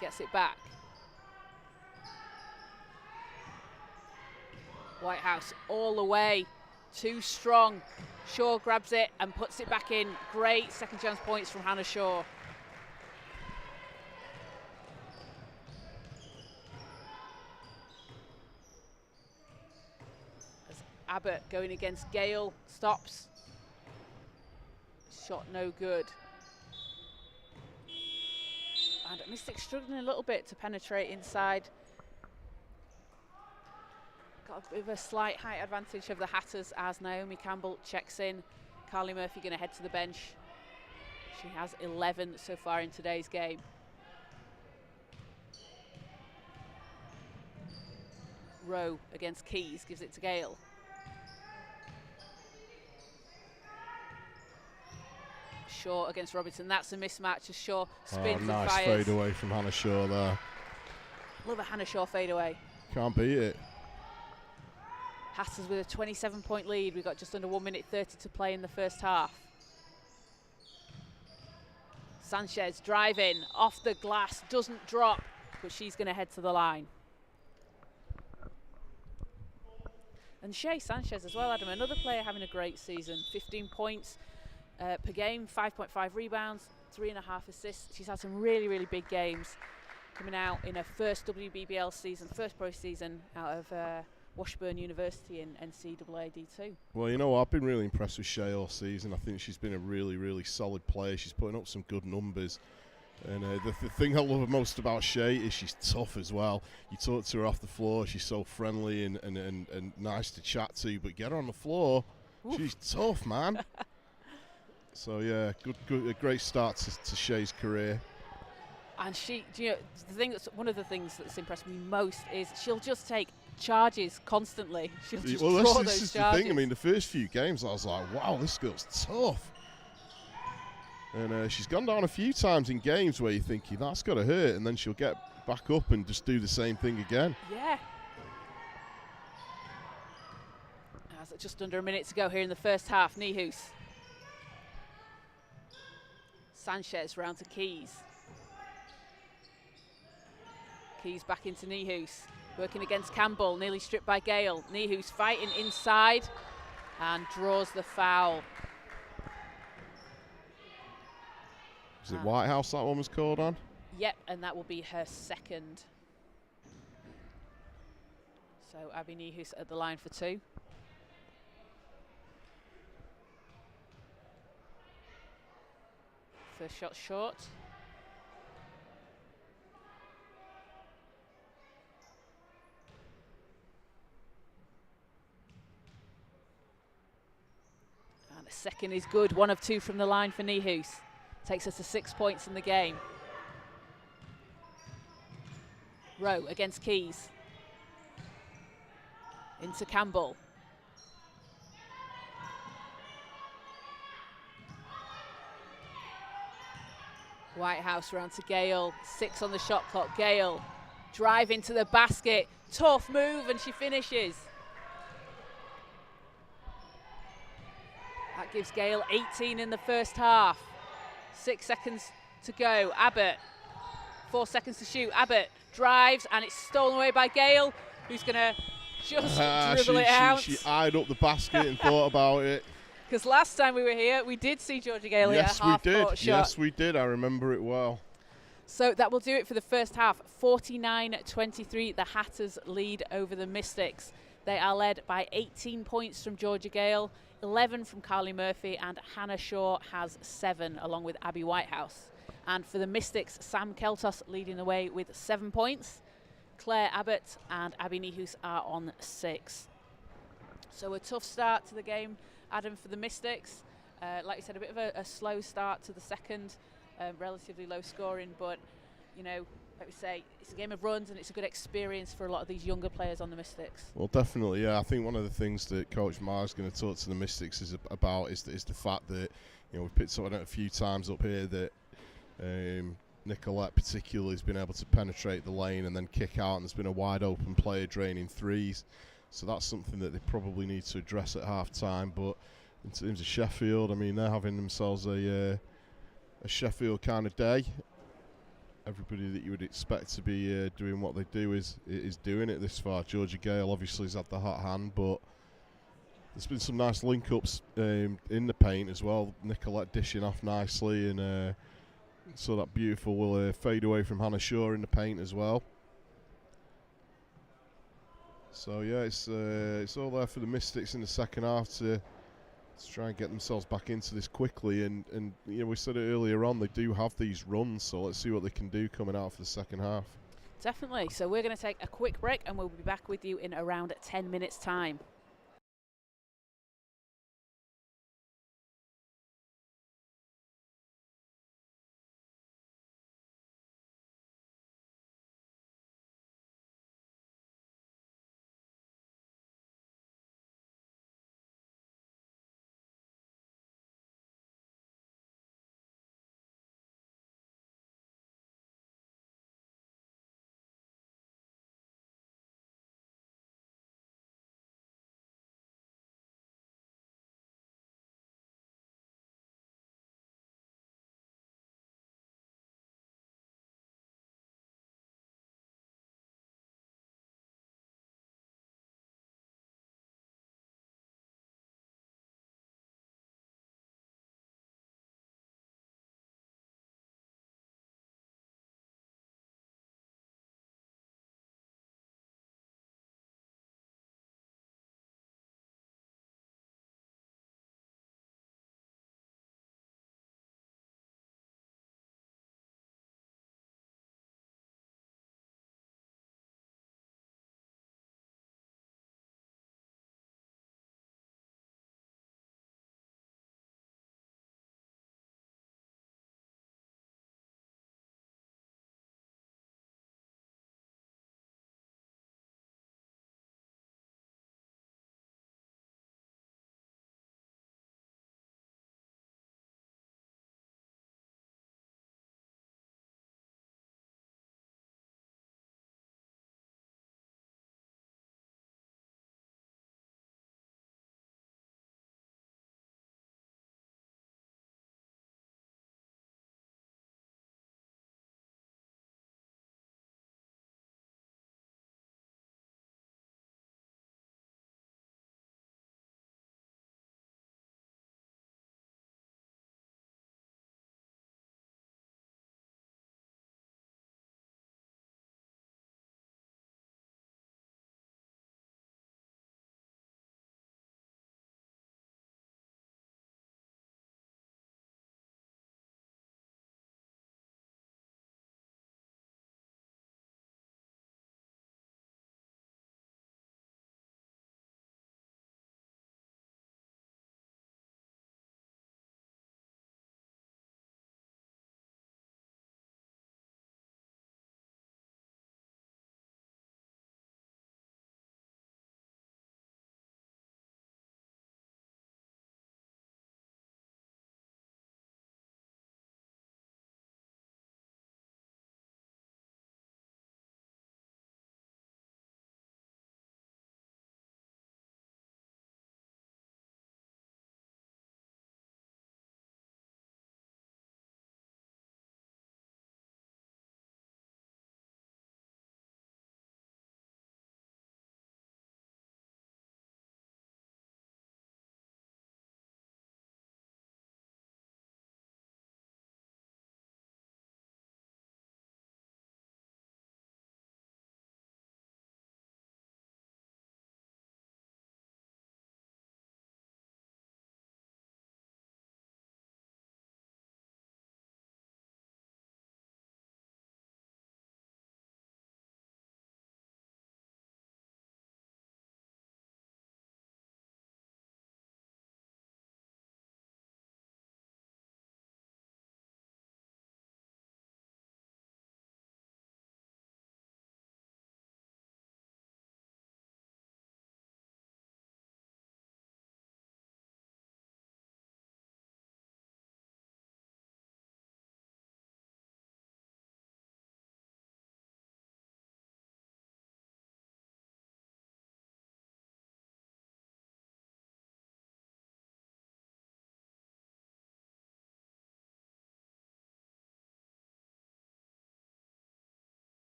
gets it back. Whitehouse all the way, too strong. Shaw grabs it and puts it back in. Great second chance points from Hannah Shaw. As Abbott going against Gale, stops. Shot no good. And Mystic struggling a little bit to penetrate inside. Got a bit of a slight height advantage of the Hatters as Naomi Campbell checks in. Carly Murphy going to head to the bench. She has 11 so far in today's game. Rowe against Keys, gives it to Gale. Shaw against Robinson. That's a mismatch as Shaw spins and fires. Nice fade away from Hannah Shaw there. Love a Hannah Shaw fade away. Can't beat it. Hatters with a 27-point lead. We've got just under 1 minute 30 to play in the first half. Sanchez driving off the glass, doesn't drop, but she's going to head to the line. And Shay Sanchez as well, Adam, another player having a great season. 15 points per game, 5.5 rebounds, 3.5 assists. She's had some really, really big games coming out in her first WBBL season, first pro season out of Washburn University in NCAA D2. Well, you know, I've been really impressed with Shay all season. I think she's been a really, really solid player. She's putting up some good numbers. And the thing I love most about Shay is she's tough as well. You talk to her off the floor, she's so friendly and nice to chat to, but get her on the floor, oof, she's tough, man. So, yeah, a great start to Shay's career. And she, you know, one of the things that's impressed me most is she'll just take charges constantly. She'll just draw those charges. This is the thing. I mean, the first few games, I was like, wow, this girl's tough. And she's gone down a few times in games where you're thinking, that's got to hurt, and then she'll get back up and just do the same thing again. Yeah. Just under a minute to go here in the first half. Nihus. Sanchez round to Keys. Keys back into Nihus. Working against Campbell, nearly stripped by Gale. Nihus fighting inside and draws the foul. Is it Whitehouse that one was called on? Yep, and that will be her second. So Abby Nihus at the line for two. First shot short. And the second is good. 1 of 2 from the line for Nihus. Takes us to 6 points in the game. Rowe against Keys. Into Campbell. Whitehouse round to Gale. 6 on the shot clock. Gale drive into the basket. Tough move, and she finishes. That gives Gale 18 in the first half. 6 seconds to go. Abbott, 4 seconds to shoot. Abbott drives, and it's stolen away by Gale, who's going to just dribble it out. She eyed up the basket and thought about it. Because last time we were here, we did see Georgia Gale hit a half-court shot. Yes, we did. I remember it well. So that will do it for the first half. 49-23, the Hatters lead over the Mystics. They are led by 18 points from Georgia Gale, 11 from Carly Murphy, and Hannah Shaw has 7, along with Abby Whitehouse. And for the Mystics, Sam Keltos leading the way with 7 points. Claire Abbott and Abby Nihus are on 6. So a tough start to the game, Adam, for the Mystics. Like you said, a bit of a slow start to the second, relatively low scoring, but, you know, like we say, it's a game of runs and it's a good experience for a lot of these younger players on the Mystics. Well, definitely, yeah. I think one of the things that Coach Marr's going to talk to the Mystics is the fact that, you know, we've picked on it a few times up here that Nicolette particularly has been able to penetrate the lane and then kick out, and there's been a wide open player draining threes. So that's something that they probably need to address at half time. But in terms of Sheffield, I mean, they're having themselves a Sheffield kind of day. everybody that you would expect to be doing what they do is doing it this far. Georgia Gale obviously has had the hot hand, but there's been some nice link-ups in the paint as well. Nicolette dishing off nicely, and saw that beautiful fade away from Hannah Shaw in the paint as well. So yeah, it's all there for the Mystics in the second half to try and get themselves back into this quickly. And you know, we said it earlier on, they do have these runs, so let's see what they can do coming out for the second half. Definitely. So we're going to take a quick break, and we'll be back with you in around 10 minutes' time.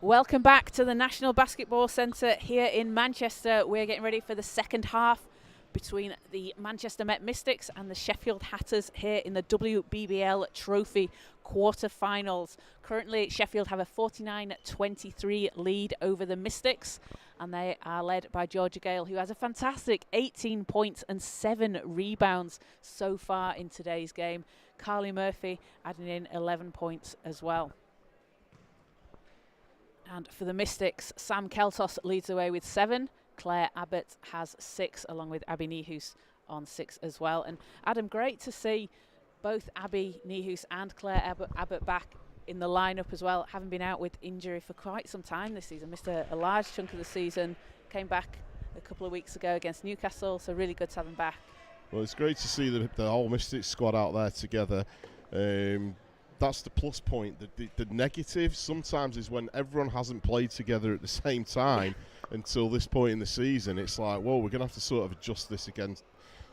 Welcome back to the National Basketball Centre here in Manchester. We're getting ready for the second half between the Manchester Met Mystics and the Sheffield Hatters here in the WBBL Trophy quarter-finals. Currently, Sheffield have a 49-23 lead over the Mystics, and they are led by Georgia Gale, who has a fantastic 18 points and 7 rebounds so far in today's game. Carly Murphy adding in 11 points as well. And for the Mystics, Sam Keltos leads the way with 7. Claire Abbott has 6, along with Abby Nihus on 6 as well. And Adam, great to see both Abby Nihus and Claire Abbott back in the lineup as well, having been out with injury for quite some time this season. Missed a large chunk of the season, came back a couple of weeks ago against Newcastle, so really good to have them back. Well, it's great to see the whole Mystics squad out there together. That's the plus point. The negative sometimes is when everyone hasn't played together at the same time until this point in the season. It's like, whoa, we're going to have to sort of adjust this again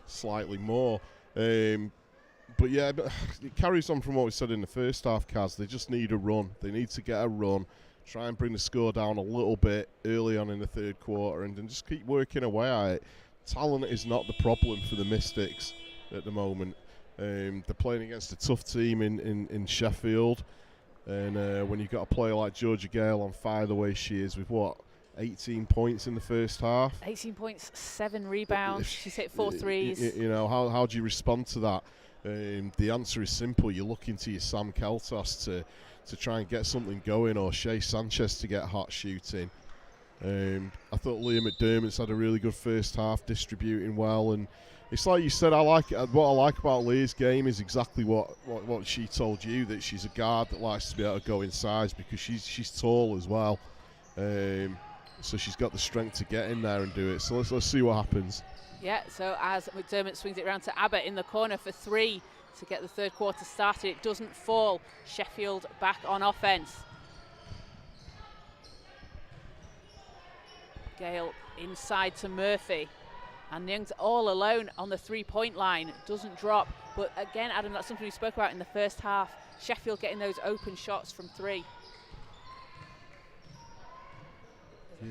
slightly more. But yeah, it carries on from what we said in the first half, Kaz. They just need a run. They need to get a run, try and bring the score down a little bit early on in the third quarter, and then just keep working away at it. Talent is not the problem for the Mystics at the moment. They're playing against a tough team in Sheffield, and when you've got a player like Georgia Gale on fire the way she is, with 18 points in the first half, 18 points, 7 rebounds. She's hit 4 threes. You know, how do you respond to that? The answer is simple. You're looking to your Sam Keltos to try and get something going, or Shea Sanchez to get hot shooting. I thought Leah McDermott's had a really good first half, distributing well, and it's like you said. What I like about Leah's game is exactly what she told you, that she's a guard that likes to be able to go in size, because she's tall as well. So she's got the strength to get in there and do it. So let's see what happens. Yeah, so as McDermott swings it around to Abbott in the corner for 3 to get the third quarter started, it doesn't fall. Sheffield back on offense. Gale inside to Murphy. And Young's all alone on the 3-point line. Doesn't drop. But again, Adam, that's something we spoke about in the first half. Sheffield getting those open shots from 3.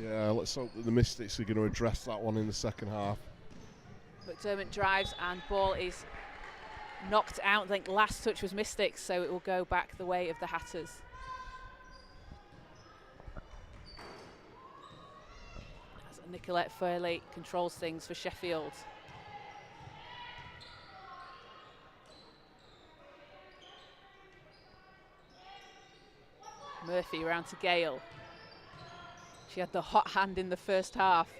Yeah, let's hope that the Mystics are going to address that one in the second half. McDermott drives and ball is knocked out. I think last touch was Mystics, so it will go back the way of the Hatters. As Nicolette Fairley controls things for Sheffield. Murphy around to Gale. She had the hot hand in the first half.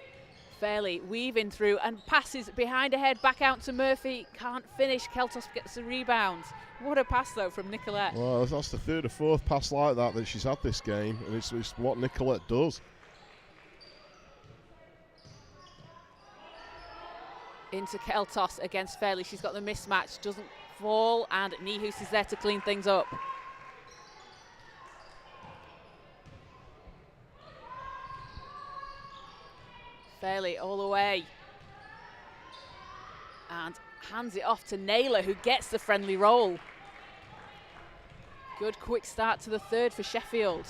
Fairley weaving through and passes behind her head back out to Murphy. Can't finish. Keltos gets the rebound. What a pass though from Nicolette. Well, that's the third or fourth pass like that she's had this game, and it's what Nicolette does. Into Keltos against Fairley. She's got the mismatch. Doesn't fall, and Nihus is there to clean things up. Fairley all the way. And hands it off to Naylor, who gets the friendly roll. Good quick start to the third for Sheffield.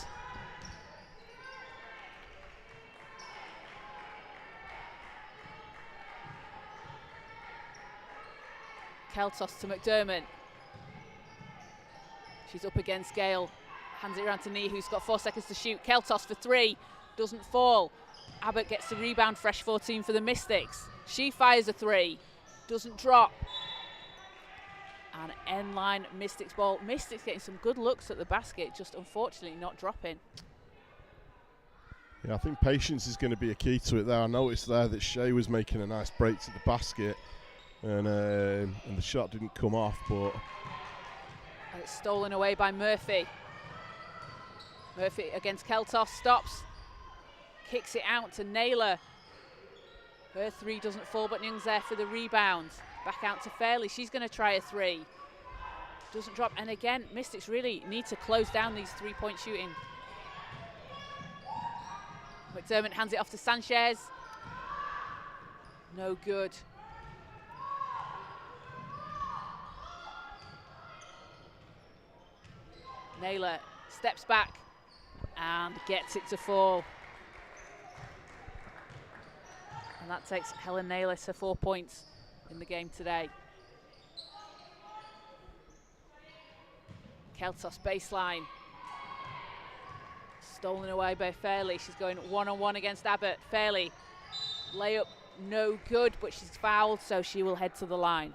Keltos to McDermott. She's up against Gale. Hands it around to Nee, who's got 4 seconds to shoot. Keltos for 3. Doesn't fall. Abbott gets the rebound, fresh 14 for the Mystics. She fires a 3. Doesn't drop. And end line Mystics ball. Mystics getting some good looks at the basket, just unfortunately not dropping. Yeah, I think patience is going to be a key to it there. I noticed there that Shea was making a nice break to the basket, and the shot didn't come off, but... And it's stolen away by Murphy. Murphy against Keltos, stops. Kicks it out to Naylor. Her 3 doesn't fall, but Young's there for the rebound. Back out to Fairley. She's going to try a 3. Doesn't drop. And again, Mystics really need to close down these 3-point shooting. McDermott hands it off to Sanchez. No good. Naylor steps back and gets it to fall. And that takes Helen Naylor to 4 points in the game today. Keltos baseline. Stolen away by Fairley. She's going one-on-one against Abbott. Fairley, layup no good, but she's fouled, so she will head to the line.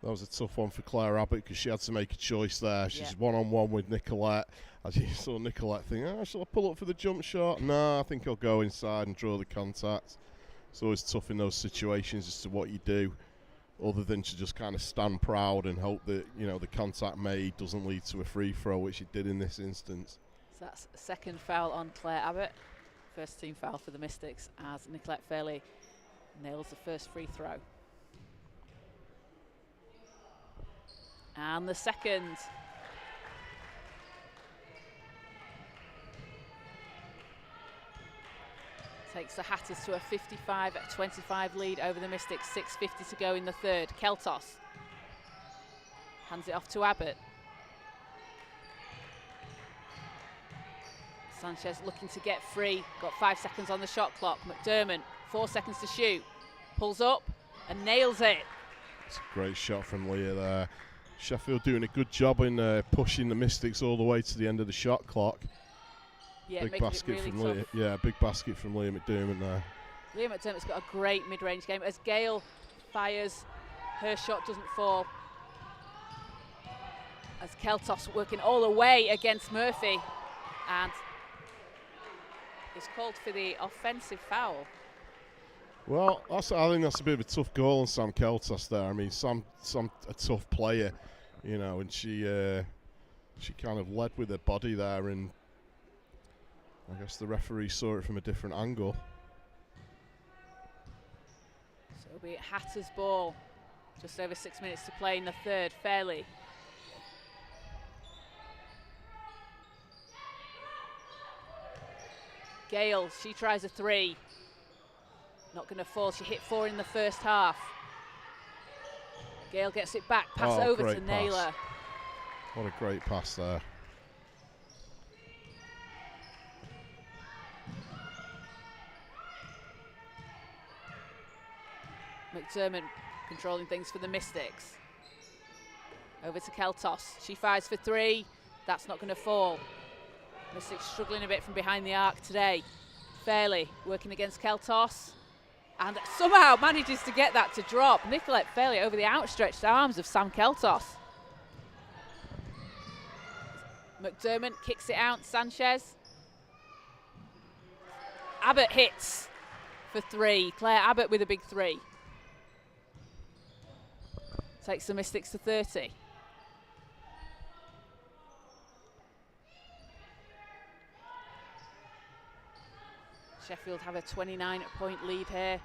That was a tough one for Claire Abbott because she had to make a choice there. She's Yeah. one-on-one with Nicolette. As you saw Nicolette think, shall I pull up for the jump shot? No, I think I'll go inside and draw the contact. It's always tough in those situations as to what you do, other than to just kind of stand proud and hope that, you know, the contact made doesn't lead to a free throw, which it did in this instance. So that's a second foul on Claire Abbott. First team foul for the Mystics as Nicolette Fairley nails the first free throw. And the second. Takes the Hatters to a 55-25 lead over the Mystics. 6:50 to go in the third. Keltos hands it off to Abbott. Sanchez looking to get free. Got 5 seconds on the shot clock. McDermott, 4 seconds to shoot. Pulls up and nails it. It's a great shot from Leah there. Sheffield doing a good job in pushing the Mystics all the way to the end of the shot clock. Yeah, big making basket it really from tough. Leah. Yeah, big basket from Leah McDermott there. Leah McDermott's got a great mid-range game. As Gail fires, her shot doesn't fall. As Keltos working all the way against Murphy, and is called for the offensive foul. Well, I think that's a bit of a tough goal on Sam Keltos there. I mean, Sam a tough player, you know, and she kind of led with her body there, and I guess the referee saw it from a different angle. So it'll be Hatters ball. Just over 6 minutes to play in the third. Fairley. Gale, she tries a three. Not going to fall. She hit 4 in the first half. Gale gets it back. Pass over to Naylor. What a great pass there. McDermott controlling things for the Mystics. Over to Keltos. She fires for 3. That's not going to fall. Mystics struggling a bit from behind the arc today. Fairley working against Keltos. And somehow manages to get that to drop. Nicolette Fairley over the outstretched arms of Sam Keltos. McDermott kicks it out. Sanchez. Abbott hits for 3. Claire Abbott with a big 3. Takes the Mystics to 30. Sheffield have a 29-point lead here.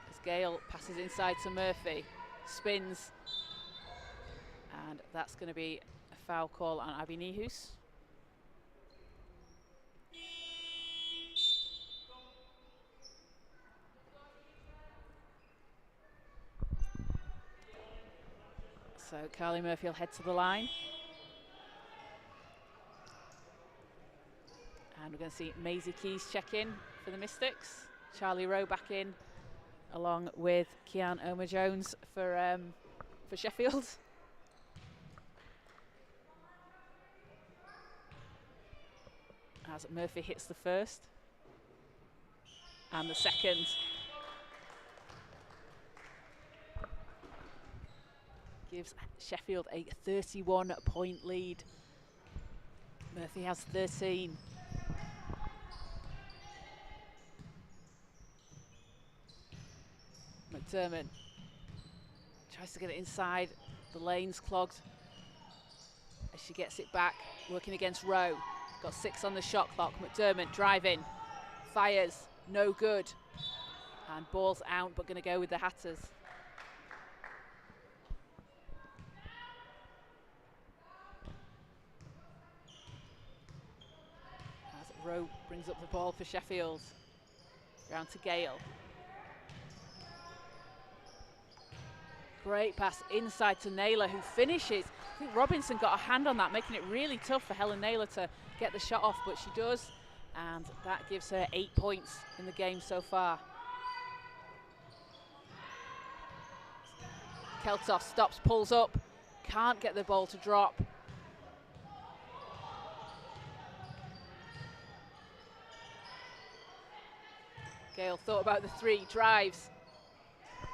As Gale passes inside to Murphy. Spins. And that's going to be a foul call on Abby Nihus. So Carly Murphy will head to the line. And we're going to see Maisie Keys check in for the Mystics. Charlie Rowe back in, along with Kian Omer-Jones for Sheffield. As Murphy hits the first. And the second. Gives Sheffield a 31-point lead. Murphy has 13. McDermott tries to get it inside. The lane's clogged. As she gets it back, working against Rowe. Got 6 on the shot clock. McDermott driving. Fires. No good. And ball's out, but going to go with the Hatters. Rowe brings up the ball for Sheffield. Round to Gale. Great pass inside to Naylor, who finishes. I think Robinson got a hand on that, making it really tough for Helen Naylor to get the shot off, but she does, and that gives her 8 points in the game so far. Keltos stops, pulls up, can't get the ball to drop. Gale thought about the three, drives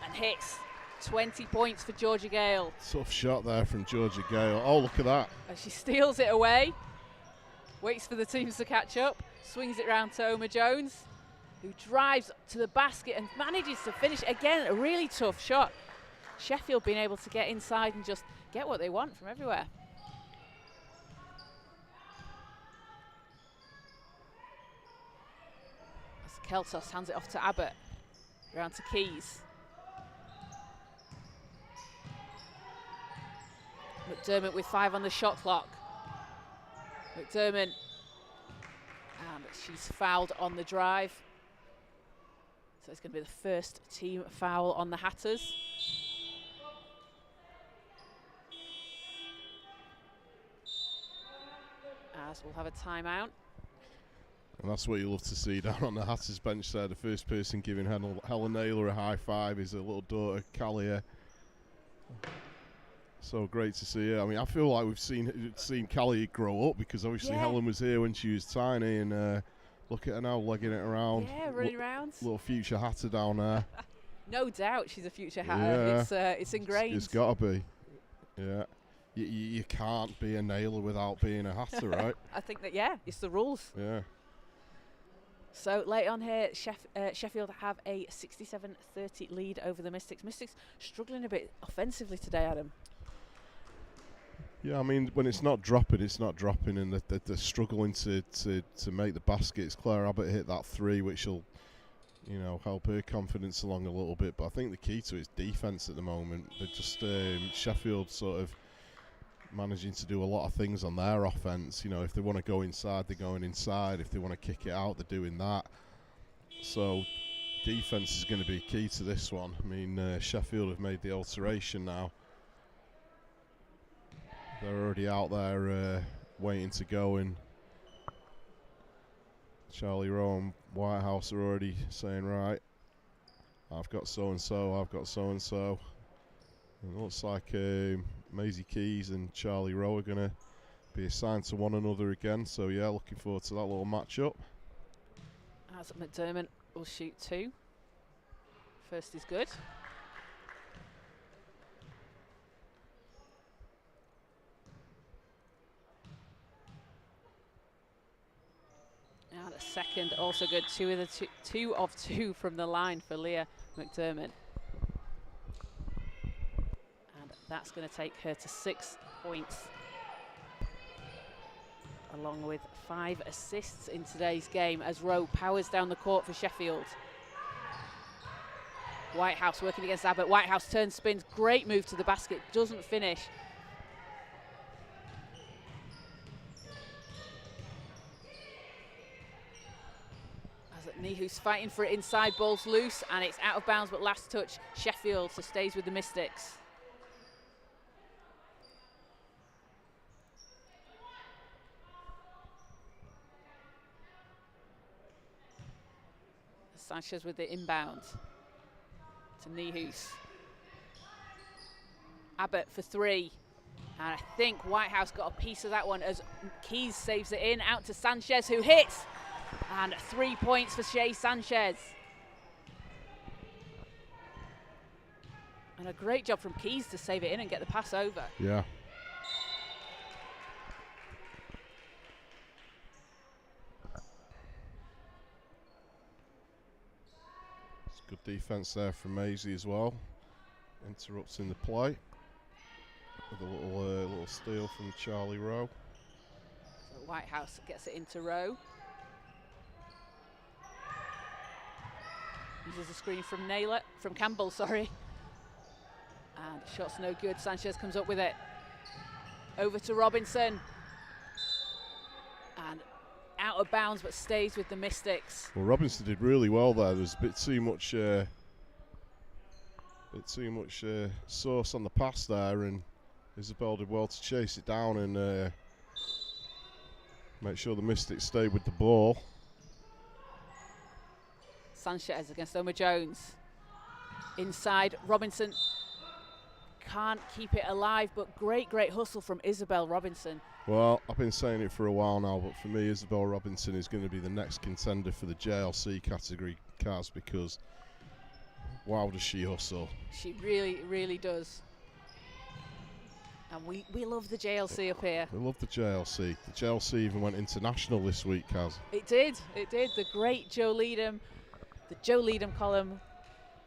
and hits. 20 points for Georgia Gale. Tough shot there from Georgia Gale. Oh, look at that. And she steals it away, waits for the teams to catch up, swings it round to Oma Jones, who drives to the basket and manages to finish. Again, a really tough shot. Sheffield being able to get inside and just get what they want from everywhere. As Keltos hands it off to Abbott, round to Keys. McDermott with 5 on the shot clock. McDermott, and she's fouled on the drive. So it's going to be the first team foul on the Hatters. As we'll have a timeout. And that's what you love to see down on the Hatters bench there. The first person giving Helen Naylor a high five is her little daughter, Callie. So great to see her. I mean, I feel like we've seen Callie grow up, because obviously Helen was here when she was tiny, and look at her now legging it around. Yeah, running around. Little future Hatter down there. No doubt she's a future Hatter. Yeah. It's ingrained. It's got to be. Yeah. You can't be a Naylor without being a Hatter, right? I think that, yeah, it's the rules. Yeah. So late on here, Sheffield have a 67-30 lead over the Mystics. Mystics struggling a bit offensively today, Adam. Yeah, I mean, when it's not dropping, and they're struggling to make the baskets. Claire Abbott hit that 3, which will, help her confidence along a little bit. But I think the key to it is defence at the moment. They're just Sheffield sort of managing to do a lot of things on their offence. If they want to go inside, they're going inside. If they want to kick it out, they're doing that. So defence is going to be key to this one. I mean, Sheffield have made the alteration now. They're already out there waiting to go, and Charlie Rowe and Whitehouse are already saying, right, I've got so-and-so, I've got so-and-so. It looks like Maisie Keys and Charlie Rowe are going to be assigned to one another again. So, yeah, looking forward to that little match-up. As McDermott will shoot 2. First is good. And a second also good. Two of two from the line for Leah McDermott. And that's going to take her to 6 points, along with 5 assists in today's game, as Rowe powers down the court for Sheffield. Whitehouse working against Abbott. Whitehouse turns, spins, great move to the basket, doesn't finish. Who's fighting for it inside, ball's loose, and it's out of bounds, but last touch Sheffield, so stays with the Mystics. Sanchez with the inbound to Nihus. Abbott for 3, and I think Whitehouse got a piece of that one as Keys saves it in, out to Sanchez, who hits. And 3 points for Shay Sanchez. And a great job from Keys to save it in and get the pass over. Yeah. It's good defence there from Maisie as well. Interrupting the play with a little steal from Charlie Rowe. So Whitehouse gets it into Rowe. Uses a screen from Campbell, sorry. And shot's no good. Sanchez comes up with it. Over to Robinson. And out of bounds, but stays with the Mystics. Well, Robinson did really well there. There was a bit too much bit too much sauce on the pass there, and Isabel did well to chase it down and make sure the Mystics stayed with the ball. Sanchez against Oma Jones. Inside, Robinson can't keep it alive, but great hustle from Isabel Robinson. Well, I've been saying it for a while now, but for me, Isabel Robinson is going to be the next contender for the JLC category, Kaz, because wow, does she hustle. She really does. And we love the JLC up here. We love the JLC. The JLC even went international this week, Kaz. It did. The great Joe Leadham, the Joe Leadham column,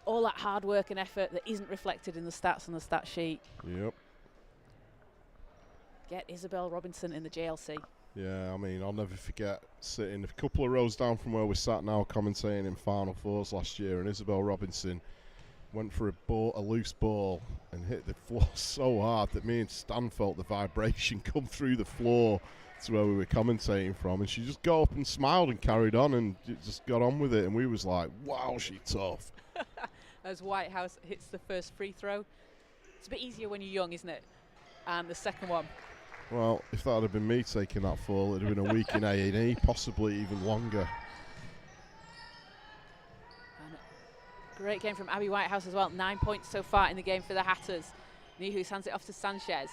all that hard work and effort that isn't reflected in the stats on the stat sheet. Yep. Get Isabel Robinson in the JLC. Yeah, I mean, I'll never forget sitting a couple of rows down from where we sat now commentating in Final Fours last year, and Isabel Robinson went for a loose ball and hit the floor so hard that me and Stan felt the vibration come through the floor to where we were commentating from, and she just got up and smiled and carried on and just got on with it, and we was like, wow, she's tough. As Whitehouse hits the first free throw. It's a bit easier when you're young, isn't it? And the second one. Well, if that had been me taking that fall, it'd have been a week in A&E, possibly even longer. And great game from Abby Whitehouse as well. 9 points so far in the game for the Hatters. Nihus hands it off to Sanchez.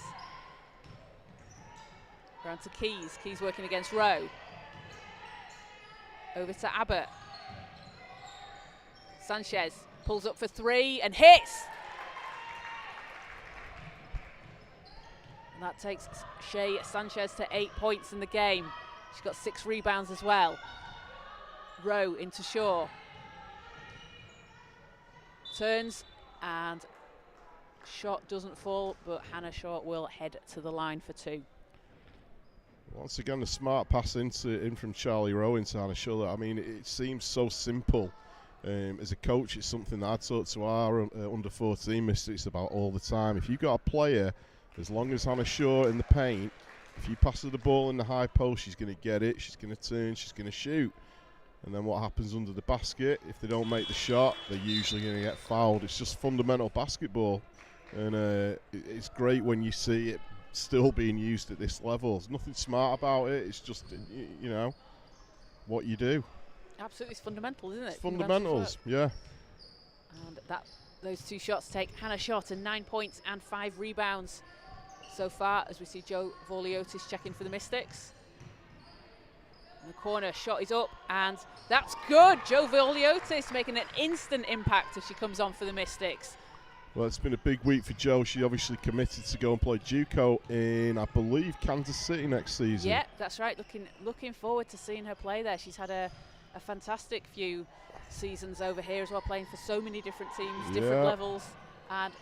Around to Keys. Keys working against Rowe. Over to Abbott. Sanchez pulls up for three and hits. And that takes Shea Sanchez to 8 points in the game. She's got 6 rebounds as well. Rowe into Shaw. Turns and shot doesn't fall, but Hannah Shaw will head to the line for 2. Once again, a smart pass in from Charlie Rowe into Hannah Shaw. I mean, it seems so simple. As a coach, it's something that I talk to our under-14 Mystics about all the time. If you've got a player, as long as Hannah Shaw in the paint, if you pass her the ball in the high post, she's going to get it, she's going to turn, she's going to shoot. And then what happens under the basket, if they don't make the shot, they're usually going to get fouled. It's just fundamental basketball. And it's great when you see it still being used at this level. There's nothing smart about it. It's just, you know, what you do. Absolutely, it's fundamental, isn't it? It's fundamentals, yeah. And those 2 shots take Hannah Shaw to 9 points and 5 rebounds so far, as we see Joe Vorliotis checking for the Mystics. In the corner, shot is up, and that's good. Joe Vorliotis making an instant impact as she comes on for the Mystics. Well, it's been a big week for Joe. She obviously committed to go and play JUCO in, I believe, Kansas City next season. Yeah, that's right. Looking forward to seeing her play there. She's had a fantastic few seasons over here as well, playing for so many different teams, different levels, and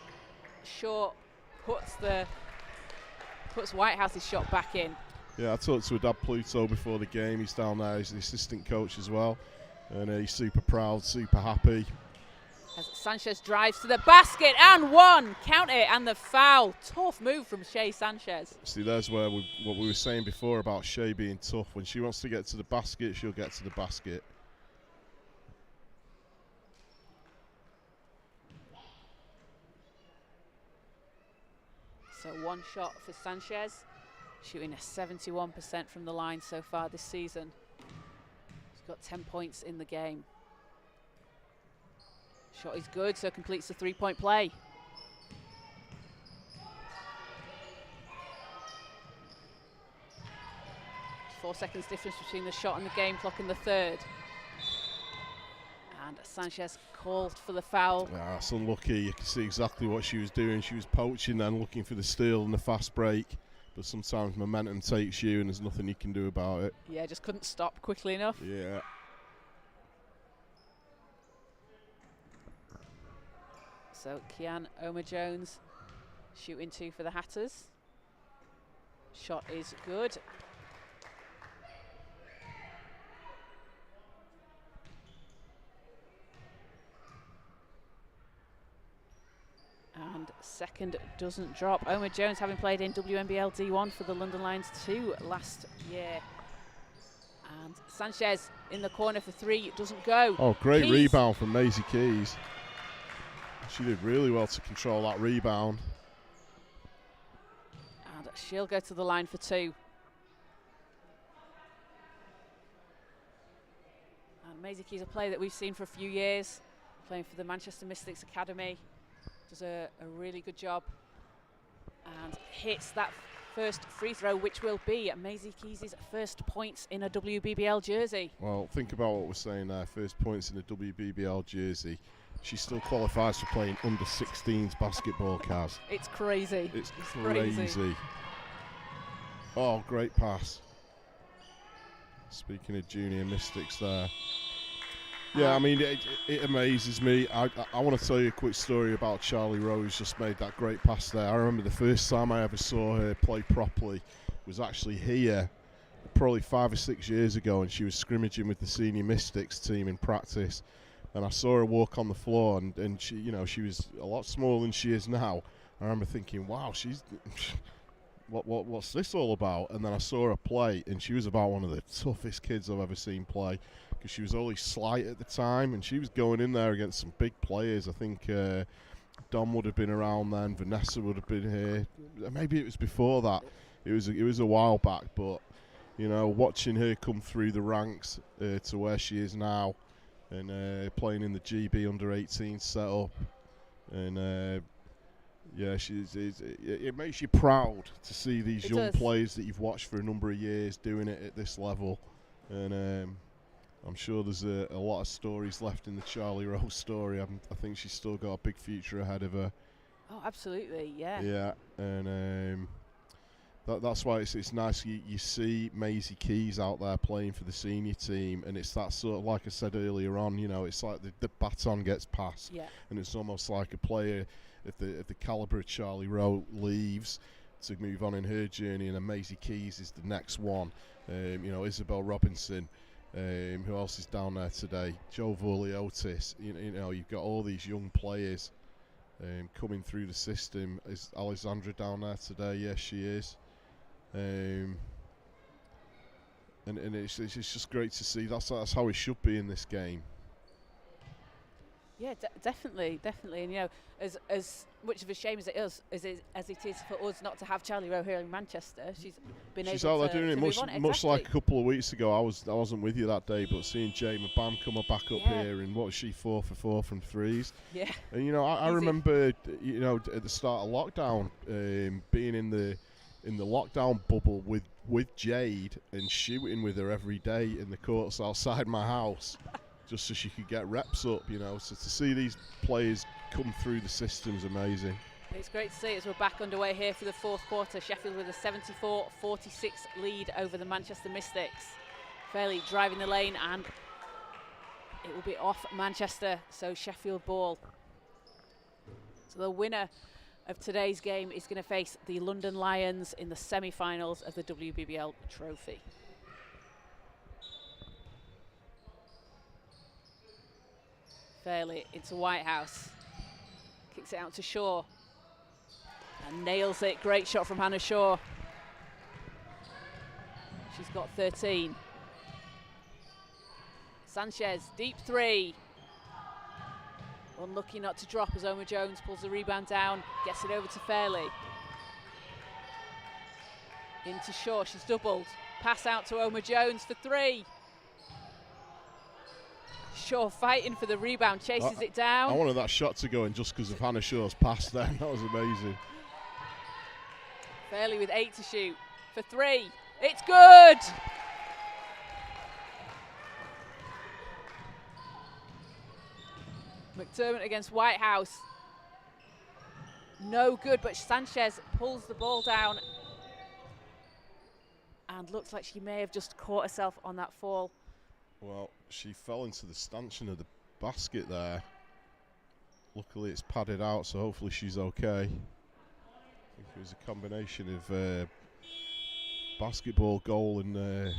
Shaw puts Whitehouse's shot back in. Yeah, I talked to her dad Pluto before the game. He's down there, he's the assistant coach as well, and he's super proud, super happy. As Sanchez drives to the basket and one, count it, and the foul. Tough move from Shea Sanchez. See, there's where what we were saying before about Shea being tough. When she wants to get to the basket, she'll get to the basket. So 1 shot for Sanchez, shooting a 71% from the line so far this season. She's got 10 points in the game. Shot is good, so completes the 3-point play. There's 4 seconds difference between the shot and the game clock in the third. And Sanchez called for the foul. Yeah, that's unlucky. You can see exactly what she was doing. She was poaching then, looking for the steal and the fast break. But sometimes momentum takes you and there's nothing you can do about it. Yeah, just couldn't stop quickly enough. Yeah. So Kian Oma-Jones shooting 2 for the Hatters. Shot is good. And second doesn't drop. Oma-Jones having played in WBBL D1 for the London Lions 2 last year. And Sanchez in the corner for 3, doesn't go. Oh, great Keys. Rebound from Maisie Keys. She did really well to control that rebound. And she'll go to the line for 2. And Maisie Key's a player that we've seen for a few years, playing for the Manchester Mystics Academy. Does a really good job and hits that first free throw, which will be Maisie Key's first points in a WBBL jersey. Well, think about what we're saying there. First points in a WBBL jersey. She still qualifies for playing under 16s basketball, Kaz. It's crazy. It's crazy. Oh, great pass. Speaking of junior Mystics there. Yeah, I mean, it amazes me. I want to tell you a quick story about Charlie Rowe, who's just made that great pass there. I remember the first time I ever saw her play properly was actually here, probably 5 or 6 years ago, and she was scrimmaging with the senior Mystics team in practice. And I saw her walk on the floor, and she, you know, she was a lot smaller than she is now. I remember thinking, wow, she's what's this all about? And then I saw her play, and she was about one of the toughest kids I've ever seen play, because she was only slight at the time, and she was going in there against some big players. I think Dom would have been around then, Vanessa would have been here. Maybe it was before that. It was a while back, but you know, watching her come through the ranks to where she is now, and playing in the GB under 18 setup, and yeah, it makes you proud to see these young players that you've watched for a number of years doing it at this level. And I'm sure there's a lot of stories left in the Charlie Rowe story. I think she's still got a big future ahead of her. Oh, absolutely, yeah. Yeah, and that's why it's nice you see Maisie Keys out there playing for the senior team, and it's that sort of, like I said earlier on, you know, it's like the baton gets passed, and it's almost like a player if the calibre of Charlie Rowe leaves to move on in her journey, and then Maisie Keys is the next one. You know, Isabel Robinson, who else is down there today? Joe Vorliotis. You know, you've got all these young players coming through the system. Is Alexandra down there today? Yes, she is. And it's just great to see. That's how it should be in this game. Yeah, definitely. And you know, as much of a shame as it is for us not to have Charlie Rowe here in Manchester, she's out there doing it much like a couple of weeks ago. I wasn't with you that day, but seeing Jay Bam come back up here, and what was she, 4 for 4 from threes? Yeah. And you know, I remember, you know, at the start of lockdown, being in the lockdown bubble with Jade and shooting with her every day in the courts outside my house, just so she could get reps up, you know. So to see these players come through the system is amazing. It's great to see as we're back underway here for the fourth quarter. Sheffield with a 74-46 lead over the Manchester Mystics. Fairley driving the lane, and it will be off Manchester, so Sheffield ball. So the winner of today's game is going to face the London Lions in the semi-finals of the WBBL Trophy. Fairley into Whitehouse, kicks it out to Shaw and nails it. Great shot from Hannah Shaw. She's got 13. Sanchez, deep three. Unlucky not to drop as Oma Jones pulls the rebound down, gets it over to Fairley. Into Shaw, she's doubled. Pass out to Oma Jones for 3. Shaw fighting for the rebound, chases it down. I wanted that shot to go in just because of Hannah Shaw's pass there. That was amazing. Fairley with 8 to shoot for 3. It's good! McDermott against Whitehouse. No good, but Sanchez pulls the ball down. And looks like she may have just caught herself on that fall. Well, she fell into the stanchion of the basket there. Luckily it's padded out, so hopefully she's okay. I think it was a combination of basketball goal and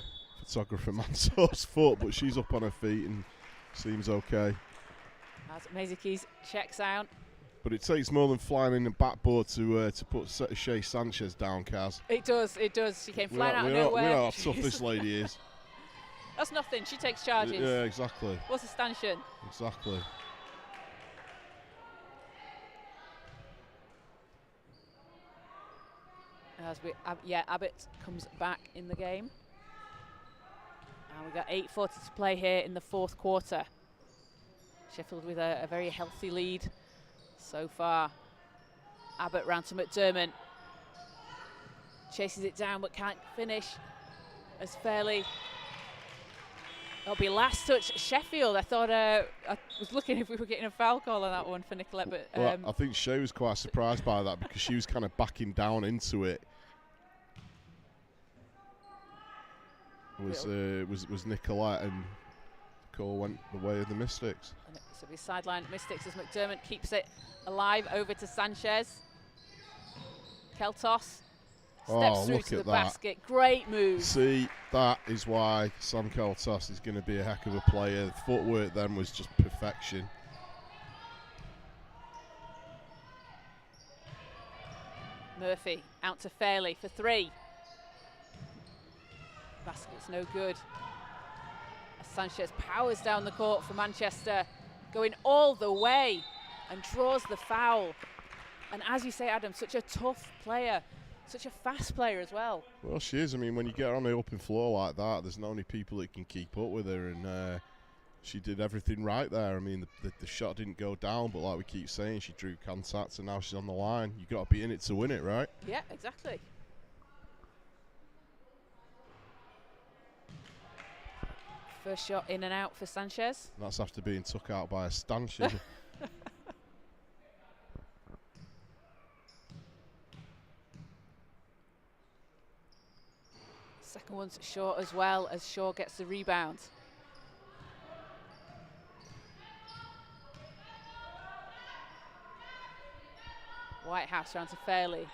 photographer Mansour's foot, but she's up on her feet and seems okay. As Maisie Keys checks out. But it takes more than flying in the backboard to put Shay Sanchez down, Kaz. It does. She came flying out of nowhere. We know how tough this lady is. That's nothing. She takes charges. Yeah, exactly. What's a stanchion? Exactly. As Abbott comes back in the game. And we've got 8:40 to play here in the fourth quarter. Sheffield with a very healthy lead so far. Abbott round to McDermott. Chases it down but can't finish as Fairley. That'll be last touch Sheffield. I thought I was looking if we were getting a foul call on that one for Nicolette, but well, I think Shay was quite surprised by that because she was kind of backing down into it. Was Nicolette, and the call went the way of the Mystics. And so we sideline Mystics as McDermott keeps it alive over to Sanchez. Keltos steps through to the basket. Great move. See, that is why Sam Keltos is going to be a heck of a player. The footwork then was just perfection. Murphy out to Fairley for 3. Basket's no good. As Sanchez powers down the court for Manchester, going all the way and draws the foul. And as you say, Adam, such a tough player, such a fast player as well. Well, she is. I mean, when you get her on the open floor like that, there's not many people that can keep up with her, and she did everything right there. I mean, the shot didn't go down, but like we keep saying, she drew contact, and now she's on the line. You've got to be in it to win it, right? Yeah, exactly. First shot in and out for Sanchez. That's after being took out by a stanchion. Second one's short as well, as Shaw gets the rebound. Whitehouse round to Fairley.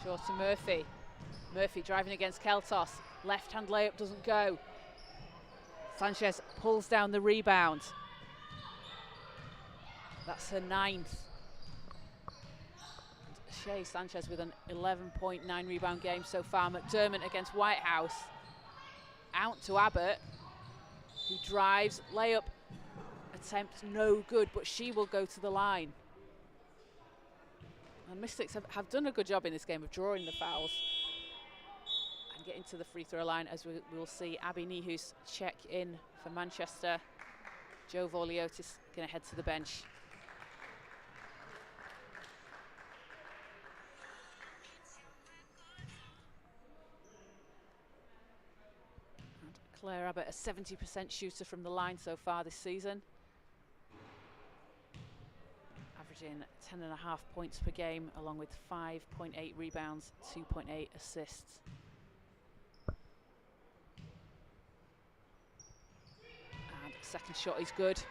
Shaw to Murphy. Murphy driving against Keltos. Left-hand layup doesn't go. Sanchez pulls down the rebound. That's her 9th. Shay Sanchez with an 11.9 rebound game so far. McDermott against Whitehouse. Out to Abbott, who drives. Layup attempt no good, but she will go to the line. And Mystics have done a good job in this game of drawing the fouls and getting to the free throw line, as we will see Abby Nihus check in for Manchester. Joe Vorliotis going to head to the bench. And Claire Abbott, a 70% shooter from the line so far this season. Averaging 10.5 points per game, along with 5.8 rebounds, 2.8 assists. And second shot is good.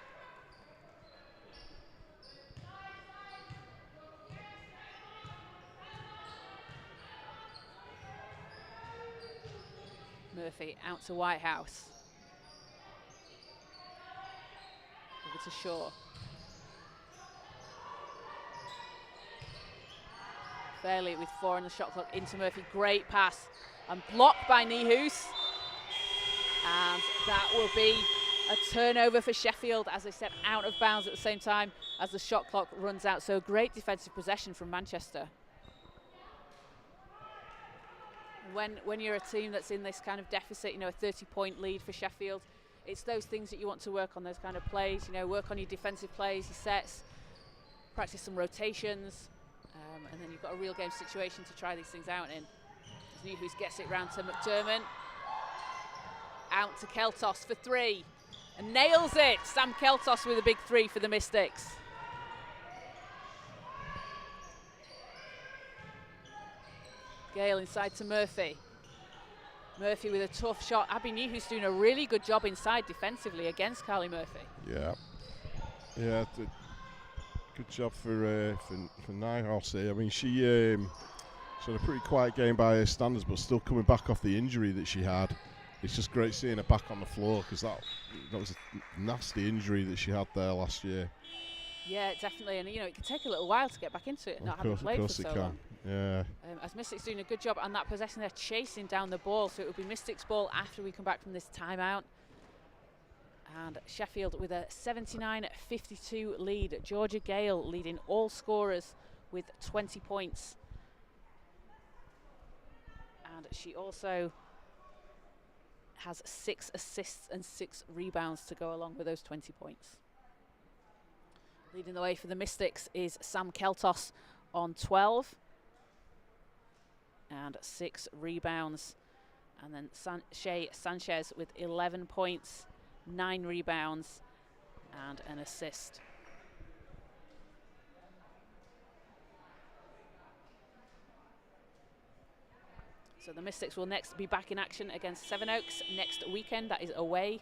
Murphy out to Whitehouse. Over to Shaw. Fairley with 4 on the shot clock into Murphy. Great pass and blocked by Nihus. And that will be a turnover for Sheffield as they step out of bounds at the same time as the shot clock runs out. So great defensive possession from Manchester. When you're a team that's in this kind of deficit, you know, a 30-point lead for Sheffield, it's those things that you want to work on, those kind of plays, you know, work on your defensive plays, your sets, practice some rotations. And then you've got a real game situation to try these things out in. Nihus gets it round to McDermott. Out to Keltos for 3. And nails it! Sam Keltos with a big 3 for the Mystics. Gale inside to Murphy. Murphy with a tough shot. Abby Nihus doing a really good job inside defensively against Carly Murphy. Yeah. Yeah. Good job for Nyhouse here. I mean, she had a pretty quiet game by her standards, but still coming back off the injury that she had. It's just great seeing her back on the floor, because that was a nasty injury that she had there last year. Yeah, definitely, and you know, it can take a little while to get back into it, not having played for so long. Yeah. As Mystics doing a good job on that possession, they're chasing down the ball, so it will be Mystics ball after we come back from this timeout. And Sheffield with a 79-52 lead. Georgia Gale leading all scorers with 20 points. And she also has 6 assists and 6 rebounds to go along with those 20 points. Leading the way for the Mystics is Sam Keltos on 12 and 6 rebounds. And then Shay Sanchez with 11 points, 9 rebounds and an assist. So the Mystics will next be back in action against Sevenoaks next weekend. That is away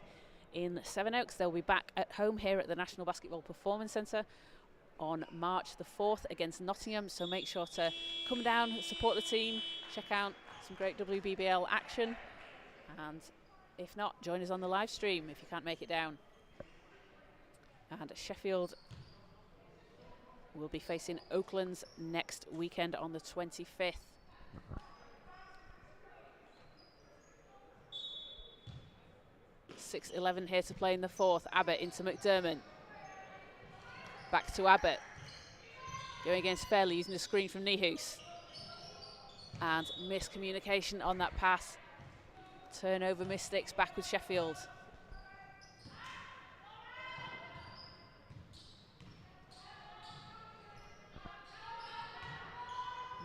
in Sevenoaks. They'll be back at home here at the National Basketball Performance Centre on March the 4th against Nottingham. So make sure to come down, support the team, check out some great WBBL action. And if not, join us on the live stream if you can't make it down. And Sheffield will be facing Oaklands next weekend on the 25th. .6:11 here to play in the fourth. Abbott into McDermott. Back to Abbott. Going against Fairley, using the screen from Nihus. And miscommunication on that pass. Turnover Mystics back with Sheffield.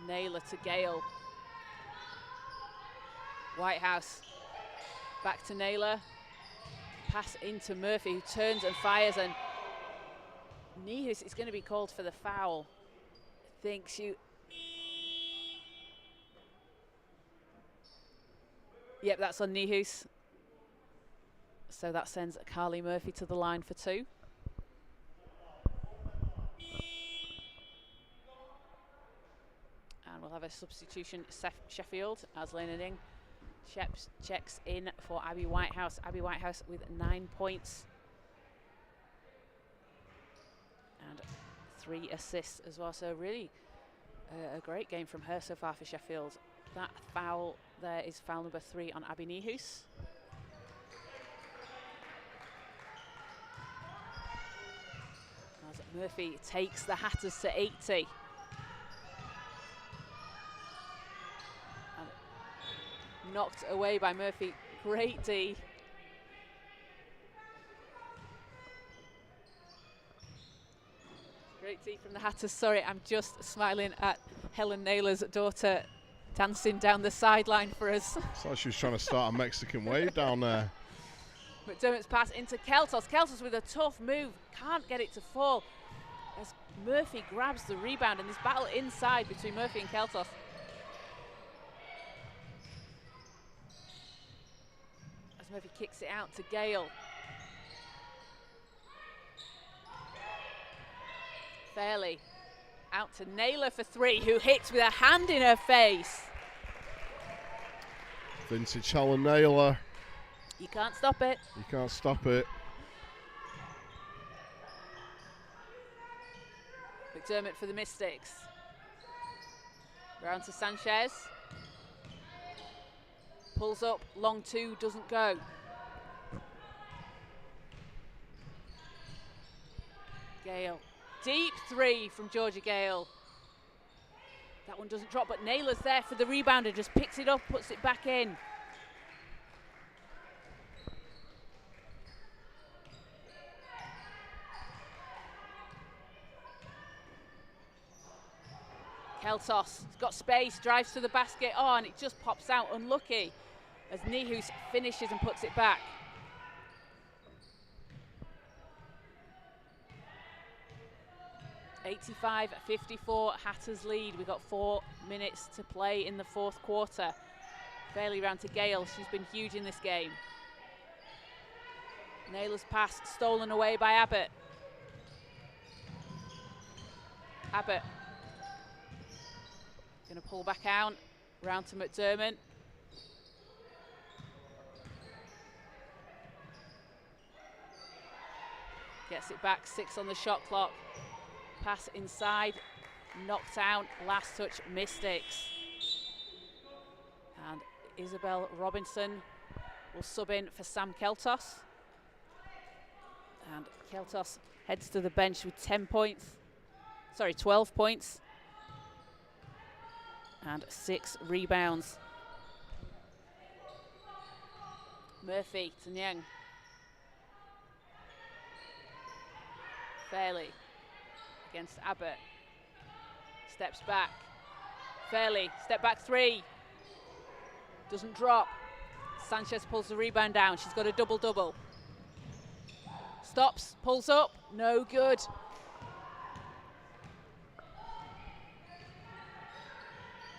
Naylor to Gale. Whitehouse. Back to Naylor. Pass into Murphy, who turns and fires, and Nihus is going to be called for the foul. Thinks you. Yep, that's on Nihus. So that sends Carly Murphy to the line for 2. And we'll have a substitution, Sheffield, as Lena Ning checks in for Abby Whitehouse. Abby Whitehouse with 9 points and 3 assists as well. So really a great game from her so far for Sheffield. That foul there is foul number 3 on Abby Nihus. As Murphy takes the Hatters to 80. Knocked away by Murphy. Great D. Great D from the Hatters. Sorry, I'm just smiling at Helen Naylor's daughter dancing down the sideline for us. It's like she was trying to start a Mexican wave down there. McDermott's pass into Keltos. Keltos with a tough move. Can't get it to fall. As Murphy grabs the rebound, and this battle inside between Murphy and Keltos. Murphy kicks it out to Gale. Fairley out to Naylor for 3, who hits with a hand in her face. Vintage Helen Naylor. You can't stop it. You can't stop it. McDermott for the Mystics. Round to Sanchez. Pulls up, long 2, doesn't go. Gale. Deep 3 from Georgia Gale. That one doesn't drop, but Naylor's there for the rebounder, just picks it up, puts it back in. Keltos has got space, drives to the basket, and it just pops out, unlucky, as Nihus finishes and puts it back. (85-54) Hatters lead. We've got 4 minutes to play in the fourth quarter. Fairly round to Gale. She's been huge in this game. Naylor's pass stolen away by Abbott. Abbott going to pull back out, round to McDermott. Gets it back, 6 on the shot clock. Pass inside, knocked out, last touch, Mystics. And Isabel Robinson will sub in for Sam Keltos. And Keltos heads to the bench with 12 points. and 6 rebounds. Murphy to Nyang. Fairley against Abbott. Steps back. Fairley, step back 3. Doesn't drop. Sanchez pulls the rebound down. She's got a double-double. Stops, pulls up, no good.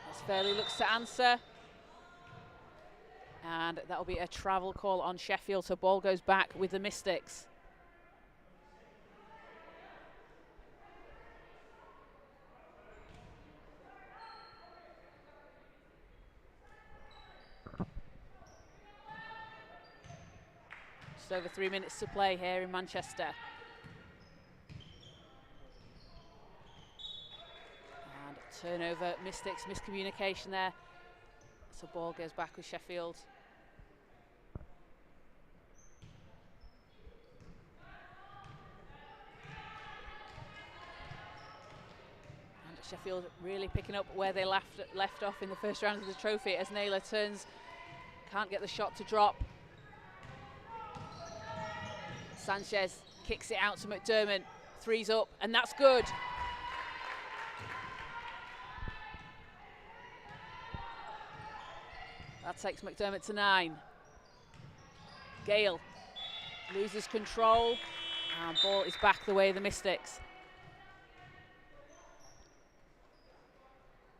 As Fairley looks to answer. And that'll be a travel call on Sheffield, so ball goes back with the Mystics. Just over 3 minutes to play here in Manchester. And turnover, Mystics, miscommunication there. So ball goes back with Sheffield. And Sheffield really picking up where they left off in the first round of the trophy as Naylor turns, can't get the shot to drop. Sanchez kicks it out to McDermott, 3's up, and that's good. That takes McDermott to 9. Gale loses control, and ball is back the way of the Mystics.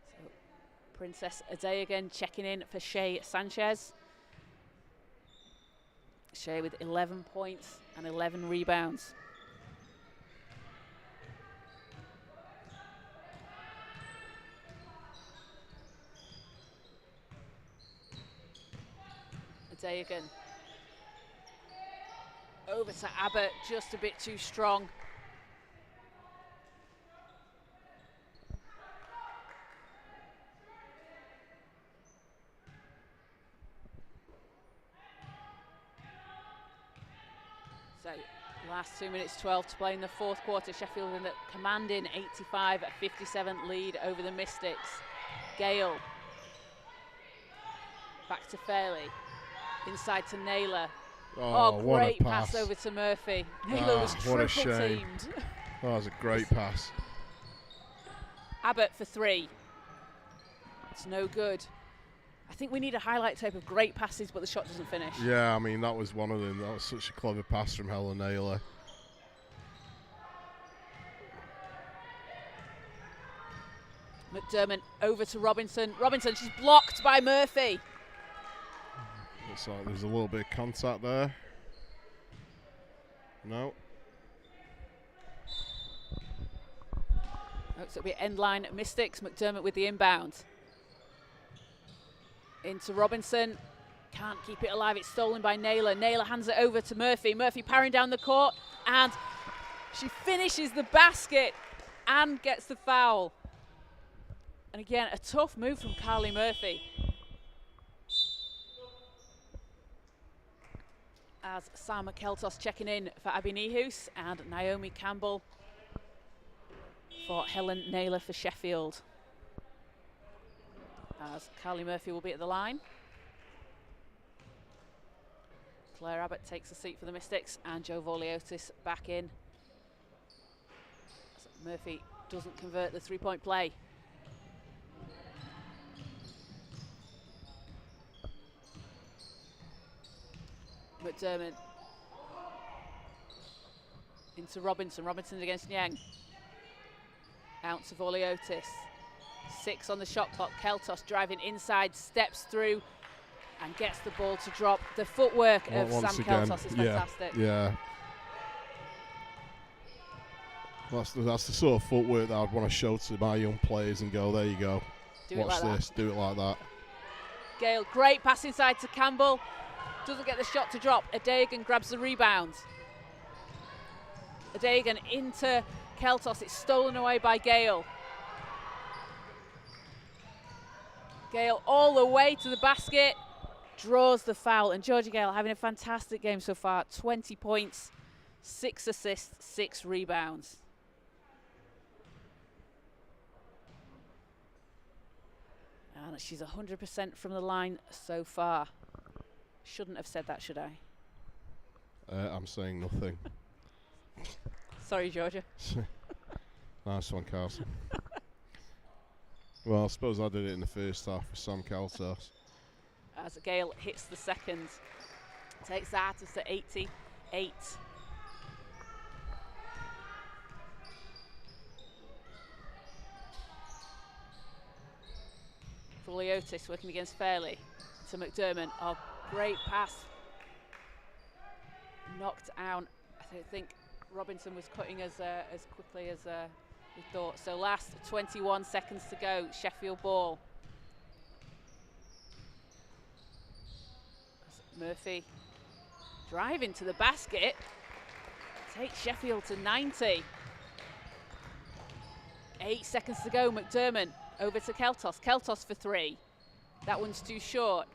So Princess Ade again checking in for Shea Sanchez. Shea with 11 points and 11 rebounds. Dagan. Over to Abbott, just a bit too strong. So, last 2 minutes 12 to play in the fourth quarter. Sheffield in the commanding 85-57 lead over the Mystics. Gale. Back to Fairley. Inside to Naylor. Oh, great pass over to Murphy. Naylor was triple teamed. That was a great pass. Abbott for 3. It's no good. I think we need a highlight tape of great passes, but the shot doesn't finish. Yeah, I mean, that was one of them. That was such a clever pass from Helen Naylor. McDermott over to Robinson. Robinson, she's blocked by Murphy. Looks like there's a little bit of contact there. No. Oh, so it'll be end line Mystics. McDermott with the inbound. Into Robinson. Can't keep it alive. It's stolen by Naylor. Naylor hands it over to Murphy. Murphy powering down the court. And she finishes the basket and gets the foul. And again, a tough move from Carly Murphy. As Sama Keltos checking in for Abby Nihus and Naomi Campbell for Helen Naylor for Sheffield. As Carly Murphy will be at the line. Claire Abbott takes a seat for the Mystics and Jo Vorliotis back in. As Murphy doesn't convert the three-point play. McDermott into Robinson. Robinson against Nyang. Out to Vorliotis. 6 on the shot clock. Keltos driving inside, steps through and gets the ball to drop. The footwork of Sam Keltos is fantastic. Yeah. That's the sort of footwork that I'd want to show to my young players and go, there you go. Watch this, do it like that. Gale, great pass inside to Campbell. Doesn't get the shot to drop. Adegan grabs the rebound. Adegan into Keltos. It's stolen away by Gale. Gale all the way to the basket. Draws the foul. And Georgia Gale having a fantastic game so far. 20 points, 6 assists, 6 rebounds. And she's 100% from the line so far. Shouldn't have said that, should I? I'm saying nothing. Sorry, Georgia. Nice one, Carson. Well, I suppose I did it in the first half with Sam Kaltos. As Gale hits the second. Takes the Hatters to 88. Fuliotis working against Fairley to McDermott. Oh, great pass. Knocked out. I think Robinson was cutting as quickly as we thought. So last 21 seconds to go. Sheffield ball. Murphy driving to the basket. Takes Sheffield to 90. 8 seconds to go. McDermott over to Keltos. Keltos for 3. That one's too short.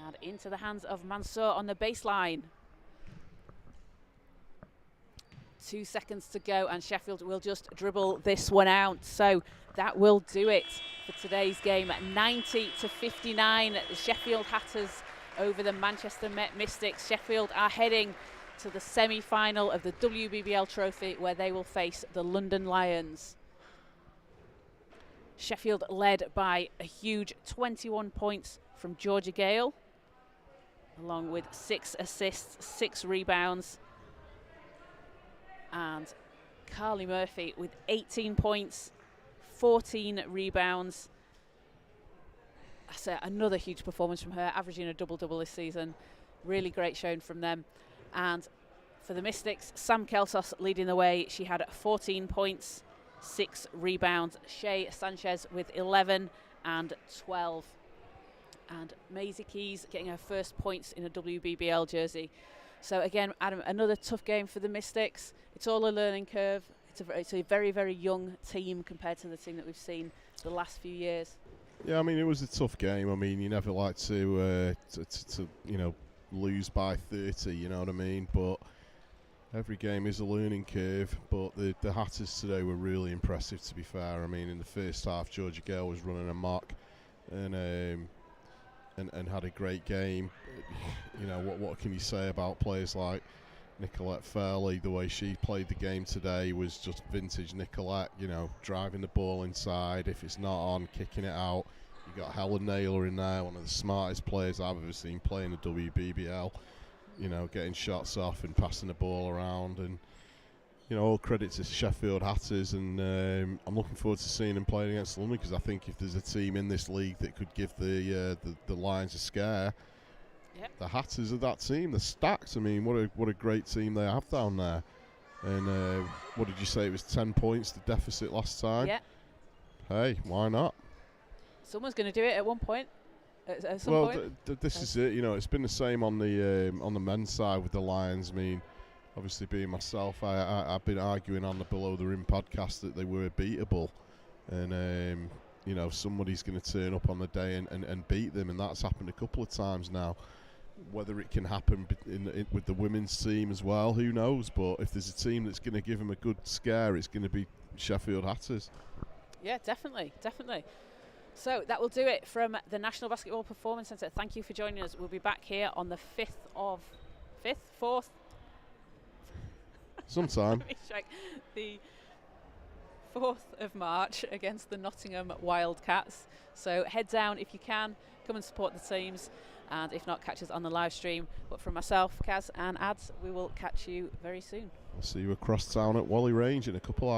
And into the hands of Mansour on the baseline. 2 seconds to go, and Sheffield will just dribble this one out. So that will do it for today's game. 90-59, the Sheffield Hatters over the Manchester Met Mystics. Sheffield are heading to the semi-final of the WBBL Trophy, where they will face the London Lions. Sheffield led by a huge 21 points from Georgia Gale, along with 6 assists, 6 rebounds. And Carly Murphy with 18 points, 14 rebounds. That's another huge performance from her, averaging a double-double this season. Really great showing from them. And for the Mystics, Sam Kelsos leading the way. She had 14 points, 6 rebounds. Shay Sanchez with 11 and 12. And Maisie Keys getting her first points in a WBBL jersey. So again, Adam, another tough game for the Mystics. It's all a learning curve. It's a very, very young team compared to the team that we've seen the last few years. Yeah, I mean, it was a tough game. I mean, you never like to you know, lose by 30, you know what I mean? But every game is a learning curve. But the Hatters today were really impressive, to be fair. I mean, in the first half, Georgia Gale was running a mock and had a great game. You know, what can you say about players like Nicolette Fairley? The way she played the game today was just vintage Nicolette, you know, driving the ball inside. If it's not on, kicking it out. You got Helen Naylor in there, one of the smartest players I've ever seen playing the WBBL. You know, getting shots off and passing the ball around. And, you know, all credit to Sheffield Hatters. And I'm looking forward to seeing them playing against London, because I think if there's a team in this league that could give the Lions a scare, yep, the Hatters are that team. They're stacked. I mean, what a great team they have down there. And what did you say? It was 10 points, the deficit last time? Yeah. Hey, why not? Someone's going to do it at one point. At some well, point. This is it. You know, it's been the same on the men's side with the Lions. I mean, obviously being myself, I've been arguing on the Below the Rim podcast that they were beatable. And, you know, somebody's going to turn up on the day and beat them. And that's happened a couple of times now. Whether it can happen with the women's team as well, who knows? But if there's a team that's going to give them a good scare, it's going to be Sheffield Hatters. Yeah, definitely, definitely. So that will do it from the National Basketball Performance Centre. Thank you for joining us. We'll be back here on the 4th? Sometime. Let me check. The 4th of March against the Nottingham Wildcats. So head down if you can. Come and support the teams. And if not, catch us on the live stream. But from myself, Kaz and Ads, we will catch you very soon. I'll see you across town at Wally Range in a couple hours.